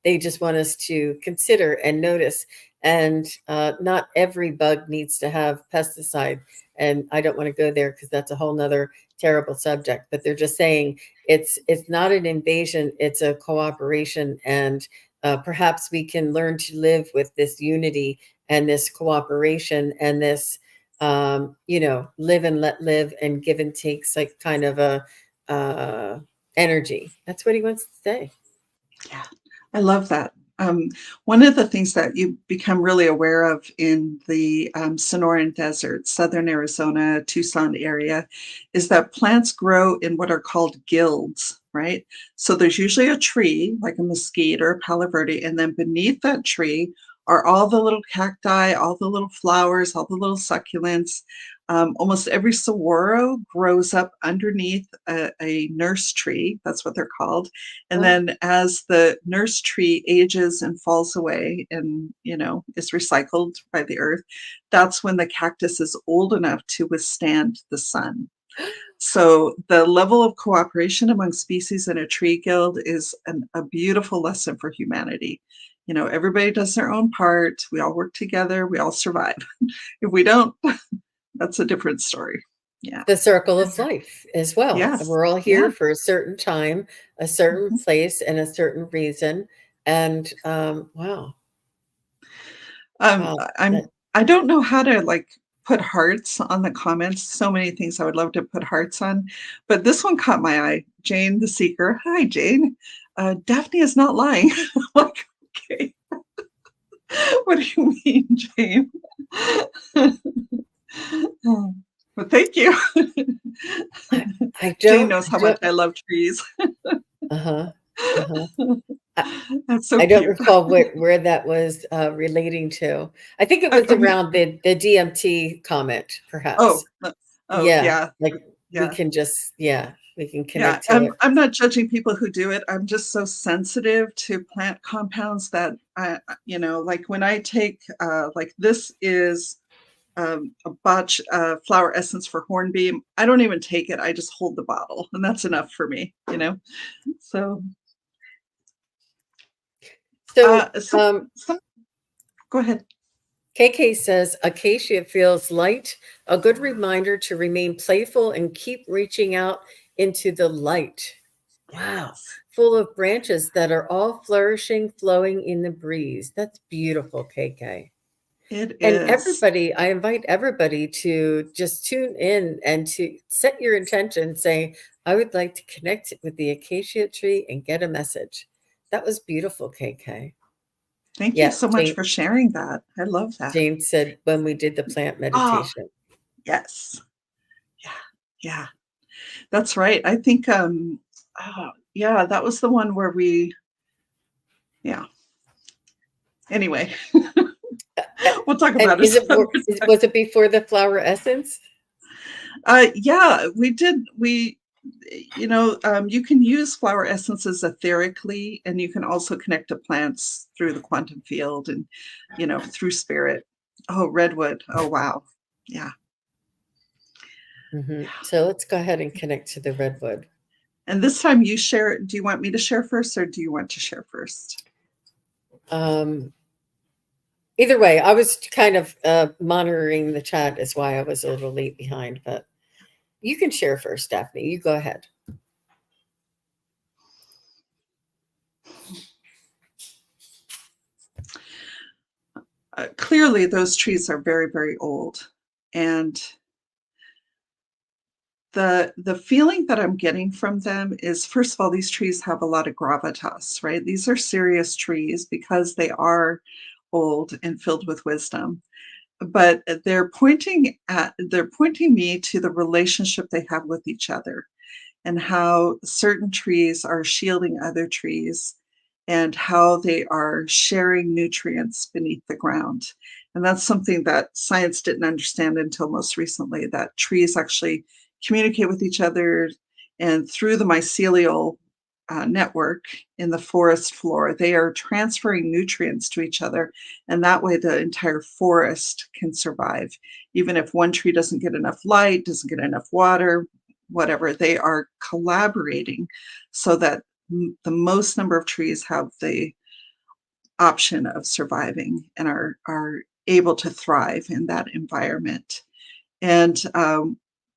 Speaker 1: They just want us to consider and notice. And not every bug needs to have pesticide. And I don't want to go there because that's a whole nother terrible subject. But they're just saying it's not an invasion; it's a cooperation, and perhaps we can learn to live with this unity and this cooperation and this, live and let live and give and takes, like kind of a energy. That's what he wants to say.
Speaker 2: Yeah, I love that. One of the things that you become really aware of in the Sonoran Desert, southern Arizona, Tucson area, is that plants grow in what are called guilds, right? So there's usually a tree, like a mesquite or a palo verde, and then beneath that tree are all the little cacti, all the little flowers, all the little succulents. Almost every saguaro grows up underneath a nurse tree. That's what they're called. And
Speaker 1: Oh,
Speaker 2: then as the nurse tree ages and falls away and, is recycled by the earth, that's when the cactus is old enough to withstand the sun. So the level of cooperation among species in a tree guild is a beautiful lesson for humanity. Everybody does their own part. We all work together. We all survive. If we don't, that's a different story. Yeah.
Speaker 1: the circle of life as well.
Speaker 2: Yes.
Speaker 1: We're all
Speaker 2: Yeah.
Speaker 1: here for a certain time, a certain
Speaker 2: Mhm.
Speaker 1: place, and a certain reason. And wow,
Speaker 2: Um,
Speaker 1: wow,
Speaker 2: I'm I don't know how to like put hearts on the comments. So many things I would love to put hearts on, but this one caught my eye. Jane the Seeker. Hi, Jane. Daphne is not lying. Like, okay, what do you mean, Jane? But thank you.
Speaker 1: I, I
Speaker 2: Jane
Speaker 1: don't,
Speaker 2: knows
Speaker 1: I
Speaker 2: how much
Speaker 1: don't.
Speaker 2: I love trees.
Speaker 1: Uh huh. Uh huh. I,
Speaker 2: That's so
Speaker 1: I don't
Speaker 2: cute.
Speaker 1: recall where that was relating to. I think it was
Speaker 2: I mean,
Speaker 1: around the DMT comment,
Speaker 2: oh,
Speaker 1: perhaps.
Speaker 2: oh
Speaker 1: Yeah,
Speaker 2: yeah,
Speaker 1: like we
Speaker 2: yeah.
Speaker 1: can just, yeah, we can
Speaker 2: Yeah,
Speaker 1: connect to
Speaker 2: I'm
Speaker 1: it.
Speaker 2: I'm not judging people who do it. I'm just so sensitive to plant compounds that like when I take like this is a botch flower essence for hornbeam. I don't even take it. I just hold the bottle, and that's enough for me. So,
Speaker 1: So
Speaker 2: some some go ahead.
Speaker 1: KK says acacia feels light, a good reminder to remain playful and keep reaching out into the light. Wow.
Speaker 2: Yes,
Speaker 1: Full of branches that are all flourishing, flowing in the breeze. That's beautiful, KK.
Speaker 2: it
Speaker 1: And
Speaker 2: is.
Speaker 1: I invite everybody to just tune in and to set your intention, say, I would like to connect with the acacia tree and get a message. That was beautiful, KK.
Speaker 2: Thank you
Speaker 1: Yeah,
Speaker 2: so much for sharing that. I love that.
Speaker 1: Jane said when we did the plant
Speaker 2: Ah,
Speaker 1: meditation.
Speaker 2: Yes. Yeah. Yeah. That's right. I think, yeah, that was the one where yeah. Anyway, we'll talk
Speaker 1: And
Speaker 2: about it some other time.
Speaker 1: was it before the flower essence?
Speaker 2: Yeah, we did. You can use flower essences etherically, and you can also connect to plants through the quantum field and, through spirit. Oh, redwood. Oh, wow. Yeah.
Speaker 1: So let's go ahead and connect to the redwood.
Speaker 2: And this time you share. Do you want me to share first or do you want to share first?
Speaker 1: Either way, I was kind of monitoring the chat is why I was a little late behind, but you can share first, Daphne. You go ahead.
Speaker 2: Clearly, those trees are very, very old. And the feeling that I'm getting from them is, first of all, these trees have a lot of gravitas, right? These are serious trees because they are old and filled with wisdom. But they're pointing me to the relationship they have with each other and how certain trees are shielding other trees and how they are sharing nutrients beneath the ground. And that's something that science didn't understand until most recently, that trees actually communicate with each other. And through the mycelial network in the forest floor, they are transferring nutrients to each other. And that way, the entire forest can survive. Even if one tree doesn't get enough light, doesn't get enough water, whatever, they are collaborating so that the most number of trees have the option of surviving and are able to thrive in that environment. And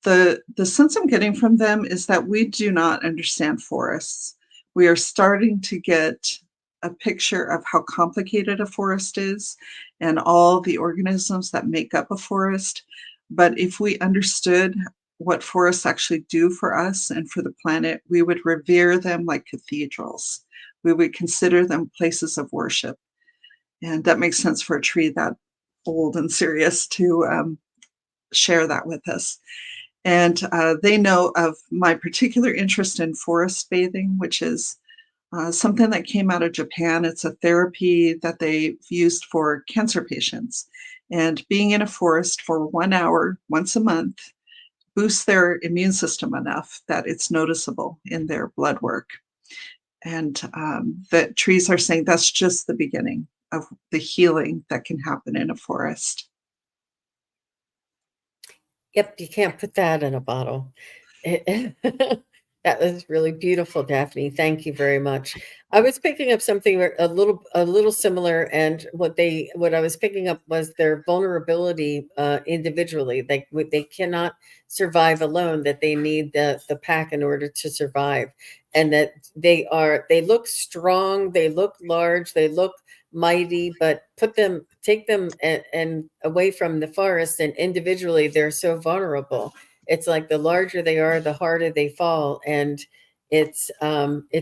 Speaker 2: the sense I'm getting from them is that we do not understand forests. We are starting to get a picture of how complicated a forest is and all the organisms that make up a forest. But if we understood what forests actually do for us and for the planet, we would revere them like cathedrals. We would consider them places of worship. And that makes sense for a tree that old and serious to share that with us. And they know of my particular interest in forest bathing, which is something that came out of Japan. It's a therapy that they've used for cancer patients. And being in a forest for 1 hour once a month boosts their immune system enough that it's noticeable in their blood work. And the trees are saying that's just the beginning of the healing that can happen in a forest.
Speaker 1: Yep, you can't put that in a bottle. That was really beautiful, Daphne. Thank you very much. I was picking up something a little similar, and what I was picking up was their vulnerability individually. They cannot survive alone. That they need the pack in order to survive, and that they look strong, they look large, they look mighty, but take them and away from the forest, and individually they're so vulnerable. It's like the larger they are, the harder they fall, and it's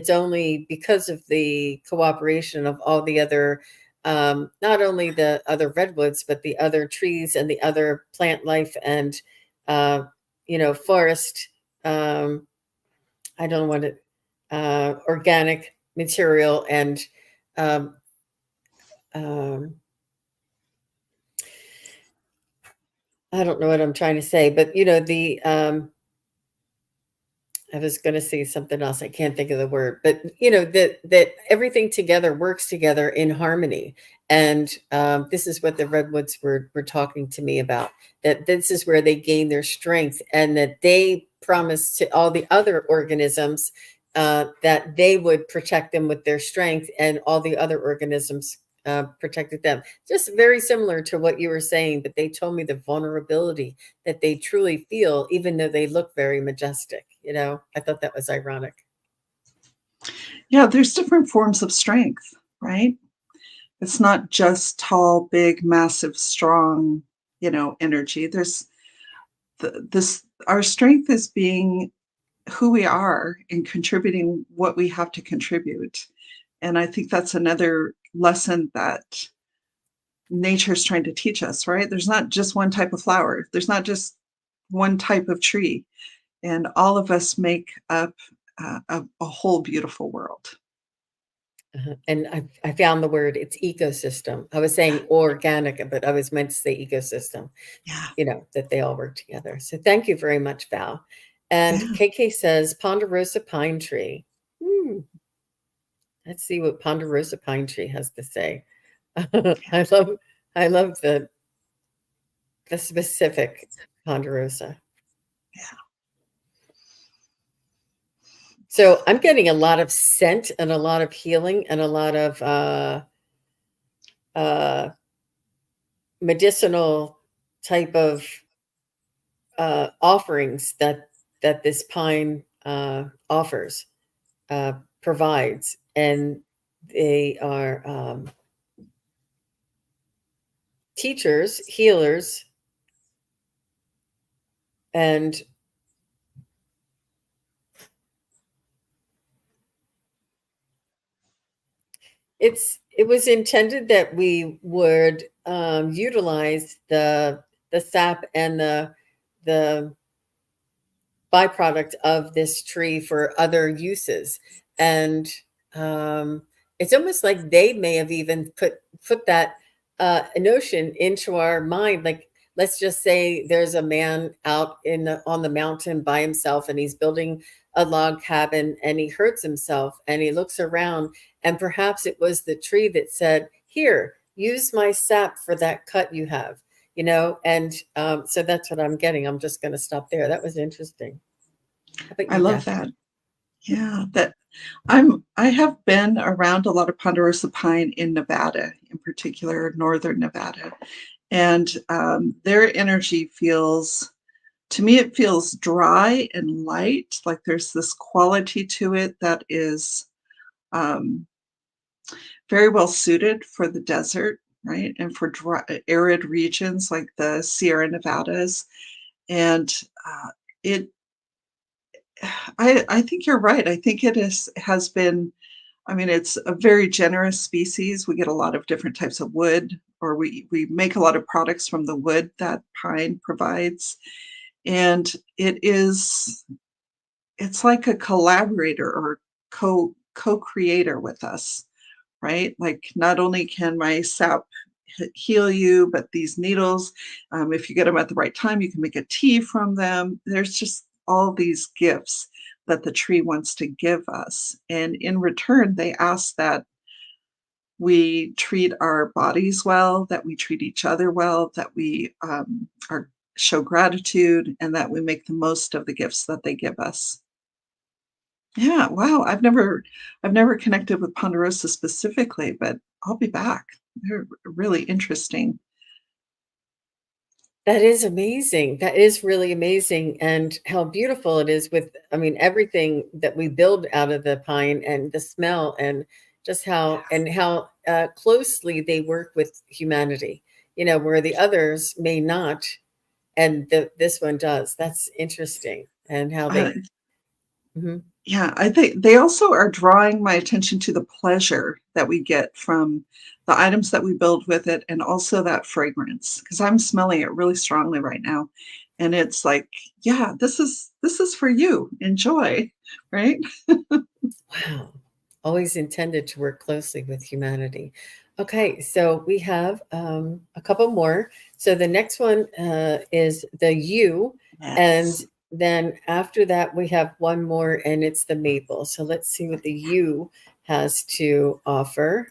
Speaker 1: only because of the cooperation of all the other, not only the other redwoods, but the other trees and the other plant life and uh, forest. I don't want it, organic material and um, um, I don't know what I'm trying to say, but I was going to say something else. I can't think of the word, but that everything together works together in harmony. And this is what the redwoods were talking to me about. That this is where they gain their strength, and that they promise to all the other organisms that they would protect them with their strength, and all the other organisms protected them. Just very similar to what you were saying, but they told me the vulnerability that they truly feel, even though they look very majestic. I thought that was ironic.
Speaker 2: Yeah, there's different forms of strength, right? It's not just tall, big, massive, strong, energy. There's this, our strength is being who we are and contributing what we have to contribute. And I think that's another lesson that nature is trying to teach us, right? There's not just one type of flower. There's not just one type of tree, and all of us make up a whole beautiful world.
Speaker 1: And I found the word, it's ecosystem. I was saying organic, but I was meant to say ecosystem,
Speaker 2: Yeah,
Speaker 1: that they all work together. So thank you very much, Val. And
Speaker 2: yeah.
Speaker 1: KK says Ponderosa pine tree. Hmm, let's see what Ponderosa pine tree has to say. I love the specific Ponderosa.
Speaker 2: Yeah.
Speaker 1: So I'm getting a lot of scent and a lot of healing and a lot of uh, medicinal type of offerings that this pine offers, provides, and they are teachers, healers, and it was intended that we would utilize the sap and the byproduct of this tree for other uses. And um, it's almost like they may have even put that notion into our mind. Like, let's just say there's a man out on the mountain by himself, and he's building a log cabin, and he hurts himself, and he looks around, and perhaps it was the tree that said, "Here, use my sap for that cut you have." And so that's what I'm getting. I'm just going to stop there. That was interesting. How about
Speaker 2: I
Speaker 1: you,
Speaker 2: love
Speaker 1: Daphne?
Speaker 2: that. Yeah, that I have been around a lot of ponderosa pine in Nevada, in particular, northern Nevada, and their energy feels, to me, it feels dry and light. Like there's this quality to it that is um, very well suited for the desert, right, and for dry, arid regions like the Sierra Nevadas, and it. I think you're right. I think it has been, I mean, it's a very generous species. We get a lot of different types of wood, or we make a lot of products from the wood that pine provides. And it's like a collaborator or co-creator with us, right? Like not only can my sap heal you, but these needles, if you get them at the right time, you can make a tea from them. There's just all these gifts that the tree wants to give us. And in return, they ask that we treat our bodies well, that we treat each other well, that we show gratitude, and that we make the most of the gifts that they give us. Yeah, wow. I've never connected with Ponderosa specifically, but I'll be back. They're really interesting.
Speaker 1: That is amazing. That is really amazing. And how beautiful it is with, I mean, everything that we build out of the pine and the smell, and just how closely they work with humanity, where the others may not, and this one does. That's interesting. And how
Speaker 2: Uh,
Speaker 1: they, Mhm.
Speaker 2: yeah, I think they also are drawing my attention to the pleasure that we get from the items that we build with it, and also that fragrance, because I'm smelling it really strongly right now. And it's like, yeah, this is for you. Enjoy, right?
Speaker 1: Wow. Always intended to work closely with humanity. Okay, so we have a couple more. So the next one is the U, and
Speaker 2: Yes.
Speaker 1: then after that we have one more, and it's the maple. So let's see what the U has to offer.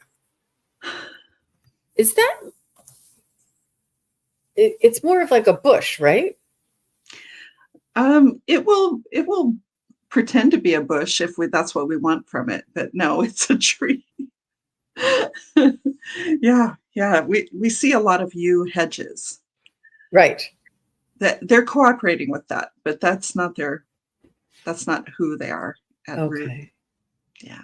Speaker 1: Is that it's more of like a bush, right?
Speaker 2: It will pretend to be a bush if that's what we want from it, but no, it's a tree. Yeah, yeah. We see a lot of yew hedges
Speaker 1: Right.
Speaker 2: that they're cooperating with that, but that's not who they are at root.
Speaker 1: Okay.
Speaker 2: Yeah.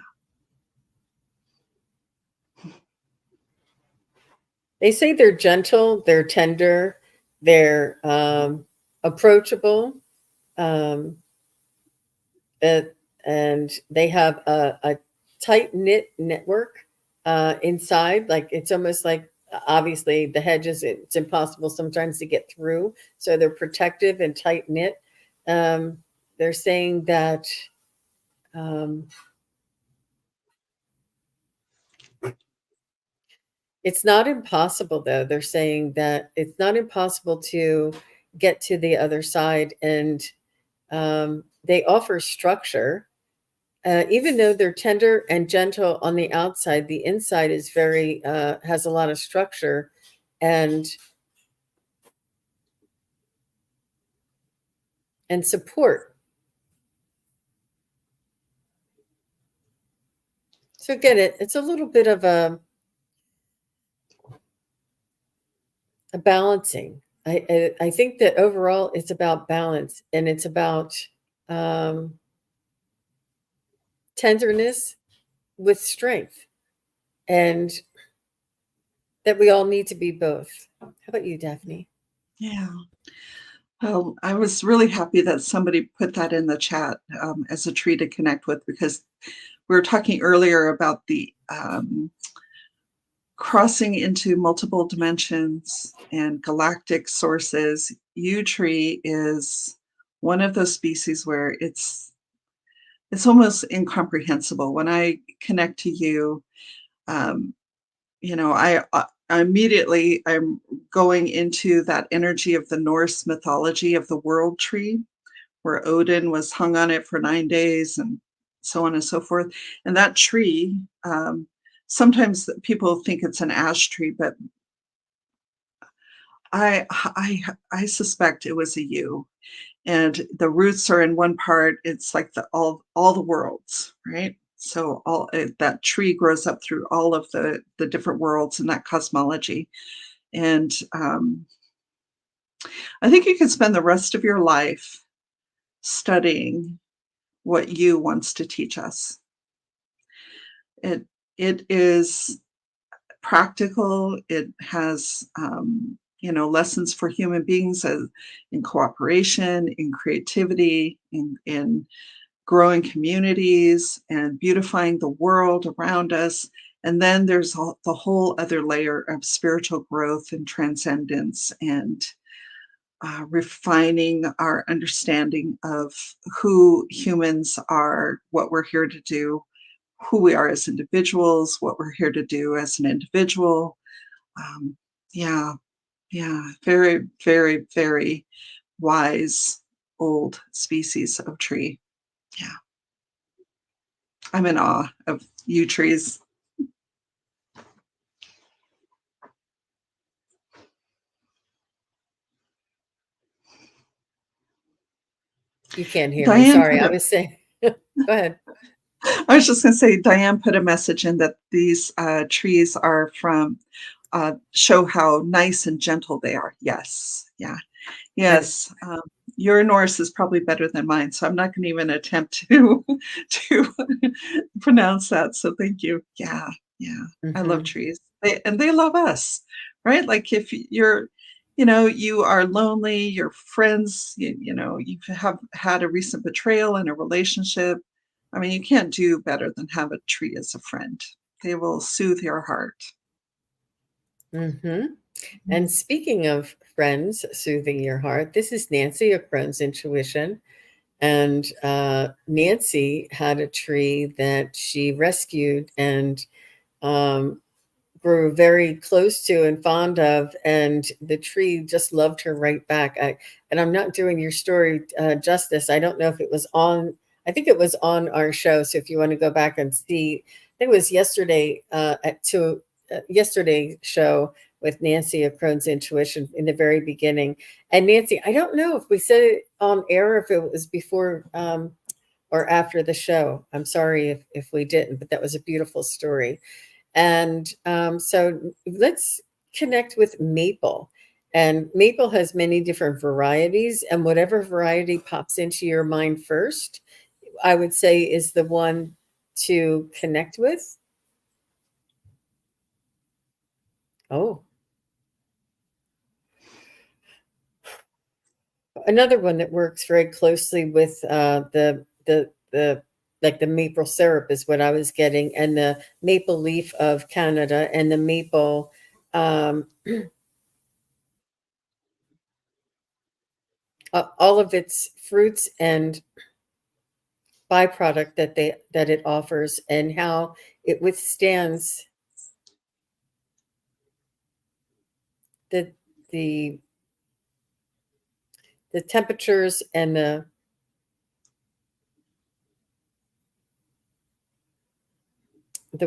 Speaker 1: They say they're gentle, they're tender, they're approachable. Um, uh, and they have a tight knit network inside. Like it's almost like obviously the hedges, it's impossible sometimes to get through, so they're protective and tight knit. They're saying that um, it's not impossible, though. They're saying that it's not impossible to get to the other side, and they offer structure. Even though they're tender and gentle on the outside, the inside is very has a lot of structure and support. So get it. It's a little bit of a balancing. I think that overall it's about balance, and it's about um, tenderness with strength, and that we all need to be both. How about you, Daphne?
Speaker 2: Yeah. Well, I was really happy that somebody put that in the chat as a tree to connect with, because we were talking earlier about the crossing into multiple dimensions and galactic sources. Yew tree is one of those species where it's almost incomprehensible. When I connect to you, um, I immediately I'm going into that energy of the Norse mythology of the world tree, where Odin was hung on it for 9 days and so on and so forth. And that tree, sometimes people think it's an ash tree, but I suspect it was a yew. And the roots are in one part. It's like all the worlds, right? So that tree grows up through all of the different worlds in that cosmology. And I think you can spend the rest of your life studying what yew wants to teach us. It is practical. It has lessons for human beings in cooperation, in creativity, in growing communities and beautifying the world around us. And then there's the whole other layer of spiritual growth and transcendence, and refining our understanding of who humans are, what we're here to do, who we are as individuals, what we're here to do as an individual. Um, yeah, yeah, very, very, very wise old species of tree. Yeah, I'm in awe of yew trees.
Speaker 1: You can't hear me.
Speaker 2: Diane
Speaker 1: Sorry,
Speaker 2: put
Speaker 1: I
Speaker 2: a,
Speaker 1: was saying. Go ahead.
Speaker 2: I was just going to say, Diane put a message in that these trees are from, show how nice and gentle they are. Yes, yeah.
Speaker 1: And
Speaker 2: Yes, your Norse is probably better than mine, so I'm not going to even attempt to to pronounce that. So thank you. Yeah, yeah. I love
Speaker 1: mhm.
Speaker 2: trees, and they love us, right? Like if you're, you are lonely, your friends, you have had a recent betrayal in a relationship. I mean, you can't do better than have a tree as a friend. They will soothe your heart.
Speaker 1: Mhm. And speaking of friends soothing your heart, this is Nancy of Crohn's Intuition. And Nancy had a tree that she rescued and um, grew very close to and fond of, and the tree just loved her right back. And I'm not doing your story justice. I don't know if it was on. I think it was on our show. So if you want to go back and see, I think it was yesterday yesterday's show with Nancy of Crohn's Intuition in the very beginning. And Nancy, I don't know if we said it on air, if it was before or after the show. I'm sorry if we didn't, but that was a beautiful story. And so let's connect with maple. And maple has many different varieties, and whatever variety pops into your mind first, I would say is the one to connect with. Oh, another one that works very closely with the like the maple syrup is what I was getting, and the maple leaf of Canada, and the maple um, all of its fruits and byproduct that it offers, and how it withstands the the the temperatures and the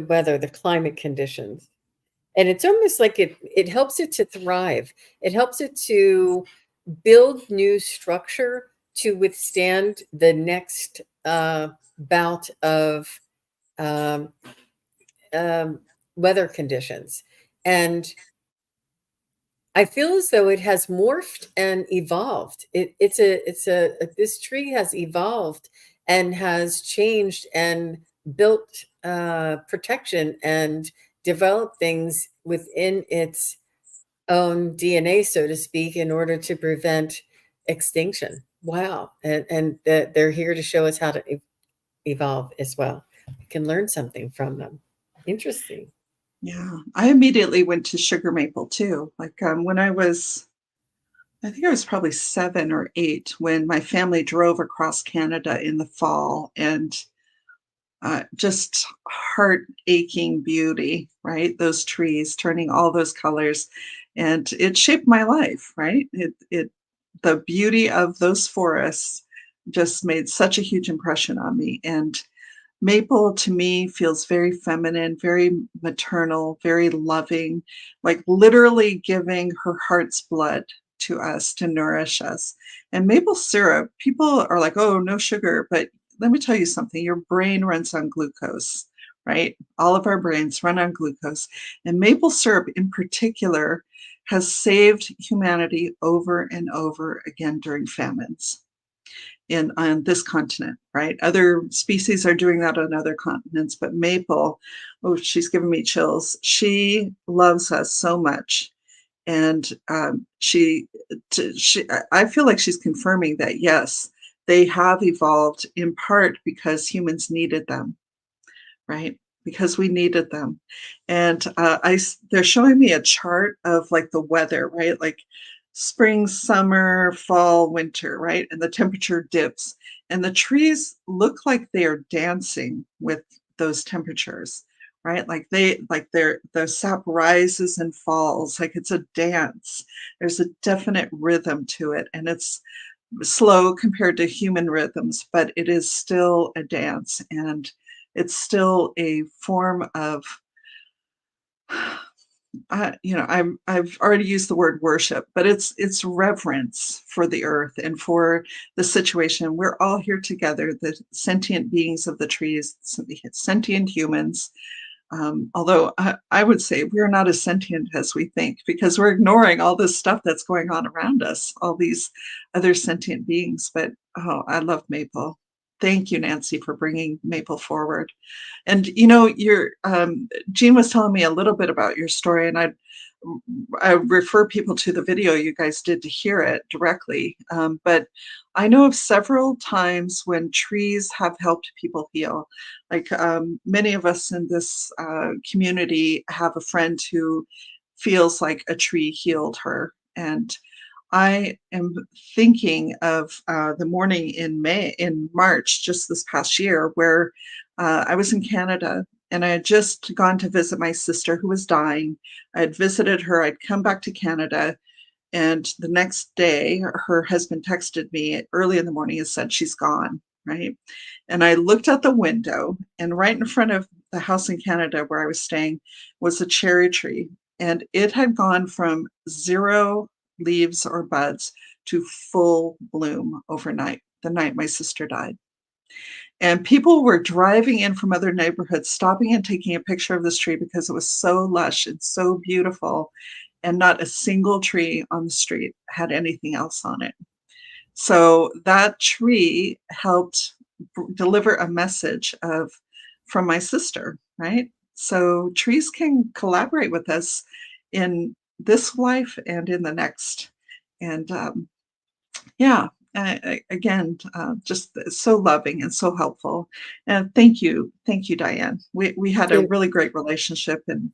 Speaker 1: weather, the climate conditions. And it's almost like it helps it to thrive. It helps it to build new structure to withstand the next bout of um, um, weather conditions. And I feel as though it has morphed and evolved. This tree has evolved and has changed and built protection and developed things within its own DNA, so to speak, in order to prevent extinction. Wow. And they're here to show us how to evolve as well. We can learn something from them. Interesting.
Speaker 2: Yeah, I immediately went to sugar maple too. Like when I think I was probably 7 or 8 when my family drove across Canada in the fall, and just heart aching beauty, right? Those trees turning all those colors, and it shaped my life, right? The beauty of those forests just made such a huge impression on me. And maple to me feels very feminine, very maternal, very loving, like literally giving her heart's blood to us to nourish us. And maple syrup, people are like, oh, no sugar. But let me tell you something, your brain runs on glucose, right? All of our brains run on glucose. And maple syrup in particular has saved humanity over and over again during famines on this continent, right? Other species are doing that on other continents, but maple, oh, she's giving me chills. She loves us so much. And I feel like she's confirming that, yes, they have evolved in part because humans needed them, right? Because we needed them. And they're showing me a chart of like the weather, right? Like spring, summer, fall, winter, right? And the temperature dips. And the trees look like they are dancing with those temperatures, right? The sap rises and falls, like it's a dance. There's a definite rhythm to it. And it's slow compared to human rhythms, but it is still a dance. And it's still a form of I've already used the word worship, but it's reverence for the earth and for the situation. We're all here together, the sentient beings of the trees, sentient humans. Although I would say we're not as sentient as we think, because we're ignoring all this stuff that's going on around us, all these other sentient beings. But oh, I love maple. Thank you, Nancy, for bringing maple forward. And your Jean was telling me a little bit about your story, and I refer people to the video you guys did to hear it directly. But I know of several times when trees have helped people heal. Like many of us in this community have a friend who feels like a tree healed her. And I am thinking of the morning in March, just this past year, where I was in Canada and I had just gone to visit my sister who was dying. I had visited her, I'd come back to Canada, and the next day, her husband texted me early in the morning and said, she's gone, right? And I looked out the window, and right in front of the house in Canada where I was staying was a cherry tree. And it had gone from zero leaves or buds to full bloom overnight, the night my sister died. And people were driving in from other neighborhoods, stopping and taking a picture of this tree because it was so lush and so beautiful. And not a single tree on the street had anything else on it. So that tree helped deliver a message from my sister, right? So trees can collaborate with us in this life and in the next. And yeah, again, just so loving and so helpful. And thank you, Diane. We had a really great relationship, and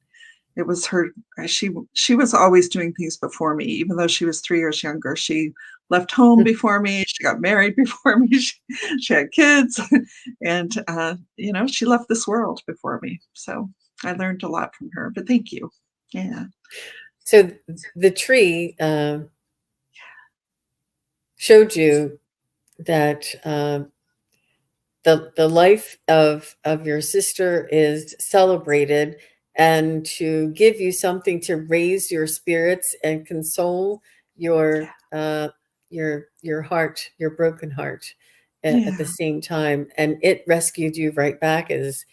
Speaker 2: It was her. She was always doing things before me, even though she was 3 years younger. She left home before me. She got married before me. She had kids, and she left this world before me. So I learned a lot from her. But thank you. Yeah.
Speaker 1: So the tree showed you that the life of your sister is celebrated, and to give you something to raise your spirits and console your your heart, your broken heart, at the
Speaker 2: Yeah.
Speaker 1: same time, and it rescued you right back, is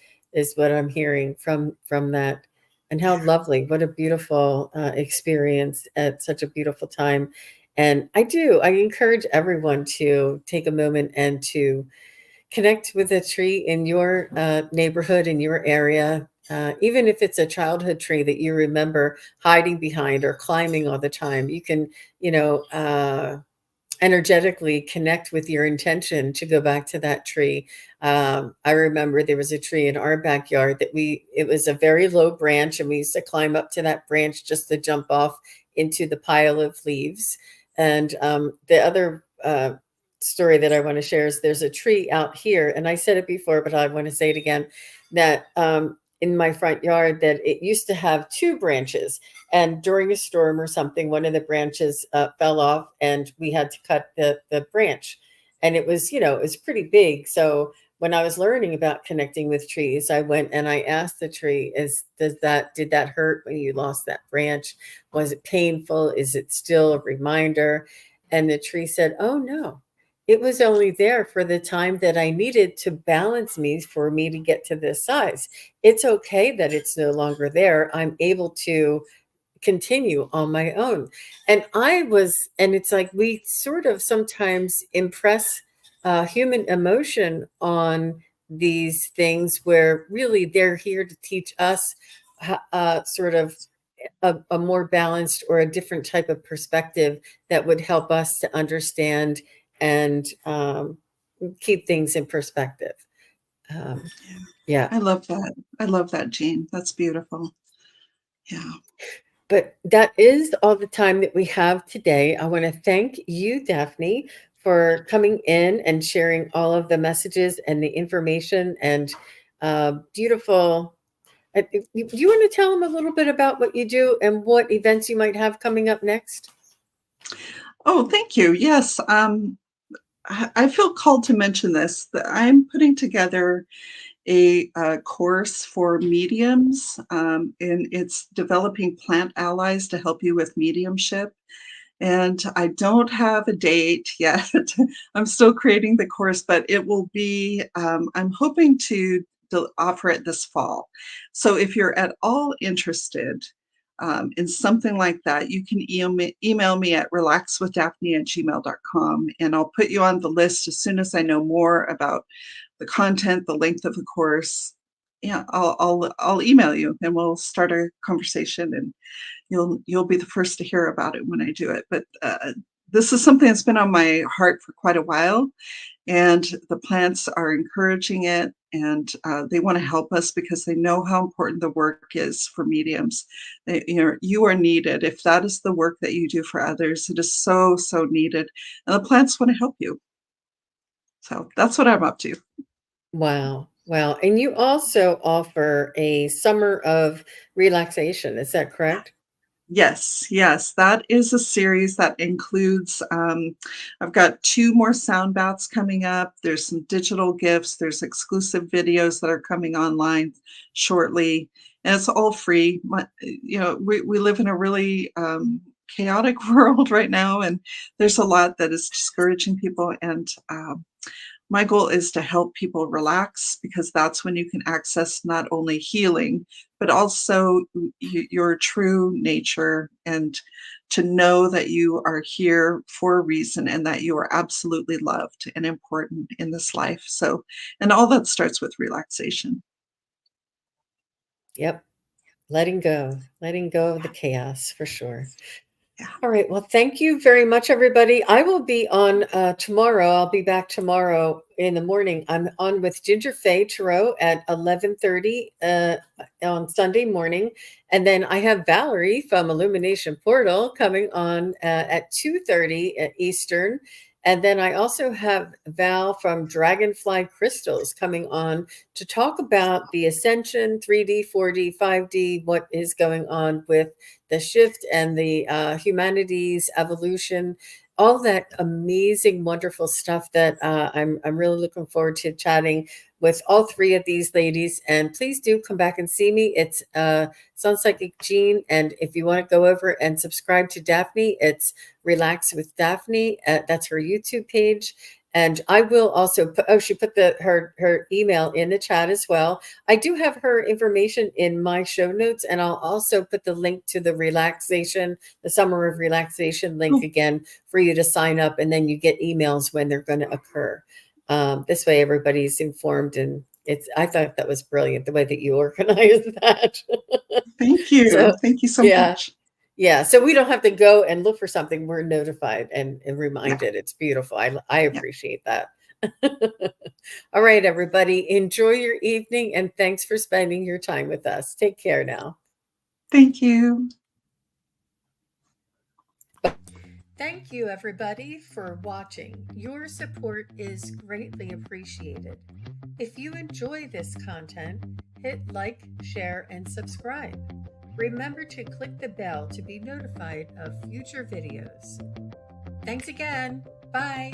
Speaker 1: what I'm hearing from that. And how lovely, what a beautiful experience at such a beautiful time. And I encourage everyone to take a moment and to connect with a tree in your neighborhood, in your area, even if it's a childhood tree that you remember hiding behind or climbing all the time. You can, you know, energetically connect with your intention to go back to that tree. I remember there was a tree in our backyard that it was a very low branch, and we used to climb up to that branch just to jump off into the pile of leaves. And the other story that I want to share is there's a tree out here, and I said it before, but I want to say it again, that in my front yard, that it used to have two branches, and during a storm or something, one of the branches fell off, and we had to cut the branch. And it was, it was pretty big. So when I was learning about connecting with trees, I went and I asked the tree, did that hurt when you lost that branch? Was it painful? Is it still a reminder? And the tree said, oh no, it was only there for the time that I needed to balance me for me to get to this size. It's okay that it's no longer there. I'm able to continue on my own. And it's like we sort of sometimes impress human emotion on these things, where really they're here to teach us sort of a more balanced or a different type of perspective that would help us to understand and keep things in perspective. Um,
Speaker 2: Yeah.
Speaker 1: yeah.
Speaker 2: I love that. I love that, Jean. That's beautiful. Yeah.
Speaker 1: But that is all the time that we have today. I want to thank you, Daphne, for coming in and sharing all of the messages and the information and beautiful. You want to tell them a little bit about what you do and what events you might have coming up next?
Speaker 2: Oh, thank you. Yes. I feel called to mention this, that I'm putting together a course for mediums, and it's developing plant allies to help you with mediumship. And I don't have a date yet. I'm still creating the course, but it will be, I'm hoping to offer it this fall. So if you're at all interested in something like that, you can email me at relaxwithdaphne@gmail.com, and I'll put you on the list as soon as I know more about the content, the length of the course. Yeah, I'll email you and we'll start a conversation, and you'll be the first to hear about it when I do it. But this is something that's been on my heart for quite a while, and the plants are encouraging it, and they want to help us because they know how important the work is for mediums. You are needed. If that is the work that you do for others, it is so, so needed, and the plants want to help you. So that's what I'm up to.
Speaker 1: Wow. Wow. And you also offer a summer of relaxation. Is that correct?
Speaker 2: Yes, yes, that is a series that includes, I've got 2 more sound baths coming up. There's some digital gifts, there's exclusive videos that are coming online shortly, and it's all free. We live in a really, chaotic world right now, and there's a lot that is discouraging people, and, my goal is to help people relax, because that's when you can access not only healing, but also your true nature, and to know that you are here for a reason and that you are absolutely loved and important in this life. So, and all that starts with relaxation.
Speaker 1: Yep. Letting go of the chaos for sure.
Speaker 2: Yeah.
Speaker 1: All right. Well, thank you very much, everybody. I will be on tomorrow. I'll be back tomorrow in the morning. I'm on with Ginger Faye Tarot at 11:30 on Sunday morning. And then I have Valerie from Illumination Portal coming on at 2:30 Eastern. And then I also have Val from Dragonfly Crystals coming on to talk about the ascension, 3D, 4D, 5D, what is going on with the shift and the humanities evolution, all that amazing, wonderful stuff that I'm really looking forward to chatting with all three of these ladies. And please do come back and see me. It's SunPsychic Jean, and if you want to go over and subscribe to Daphne, it's Relax with Daphne. That's her YouTube page. And I will also put, oh, she put her email in the chat as well. I do have her information in my show notes, and I'll also put the link to the Summer of Relaxation link
Speaker 2: Oh,
Speaker 1: again for you to sign up, and then you get emails when they're going to occur. This way, everybody's informed, and I thought that was brilliant the way that you organized that.
Speaker 2: thank you.
Speaker 1: So,
Speaker 2: Thank you so
Speaker 1: yeah.
Speaker 2: much.
Speaker 1: Yeah, so we don't have to go and look for something. We're notified and
Speaker 2: Yeah.
Speaker 1: reminded. It's beautiful. I
Speaker 2: Yeah.
Speaker 1: appreciate that. All right, everybody, enjoy your evening and thanks for spending your time with us. Take care now.
Speaker 2: Thank you.
Speaker 1: Thank you, everybody, for watching. Your support is greatly appreciated. If you enjoy this content, hit like, share, and subscribe. Remember to click the bell to be notified of future videos. Thanks again. Bye.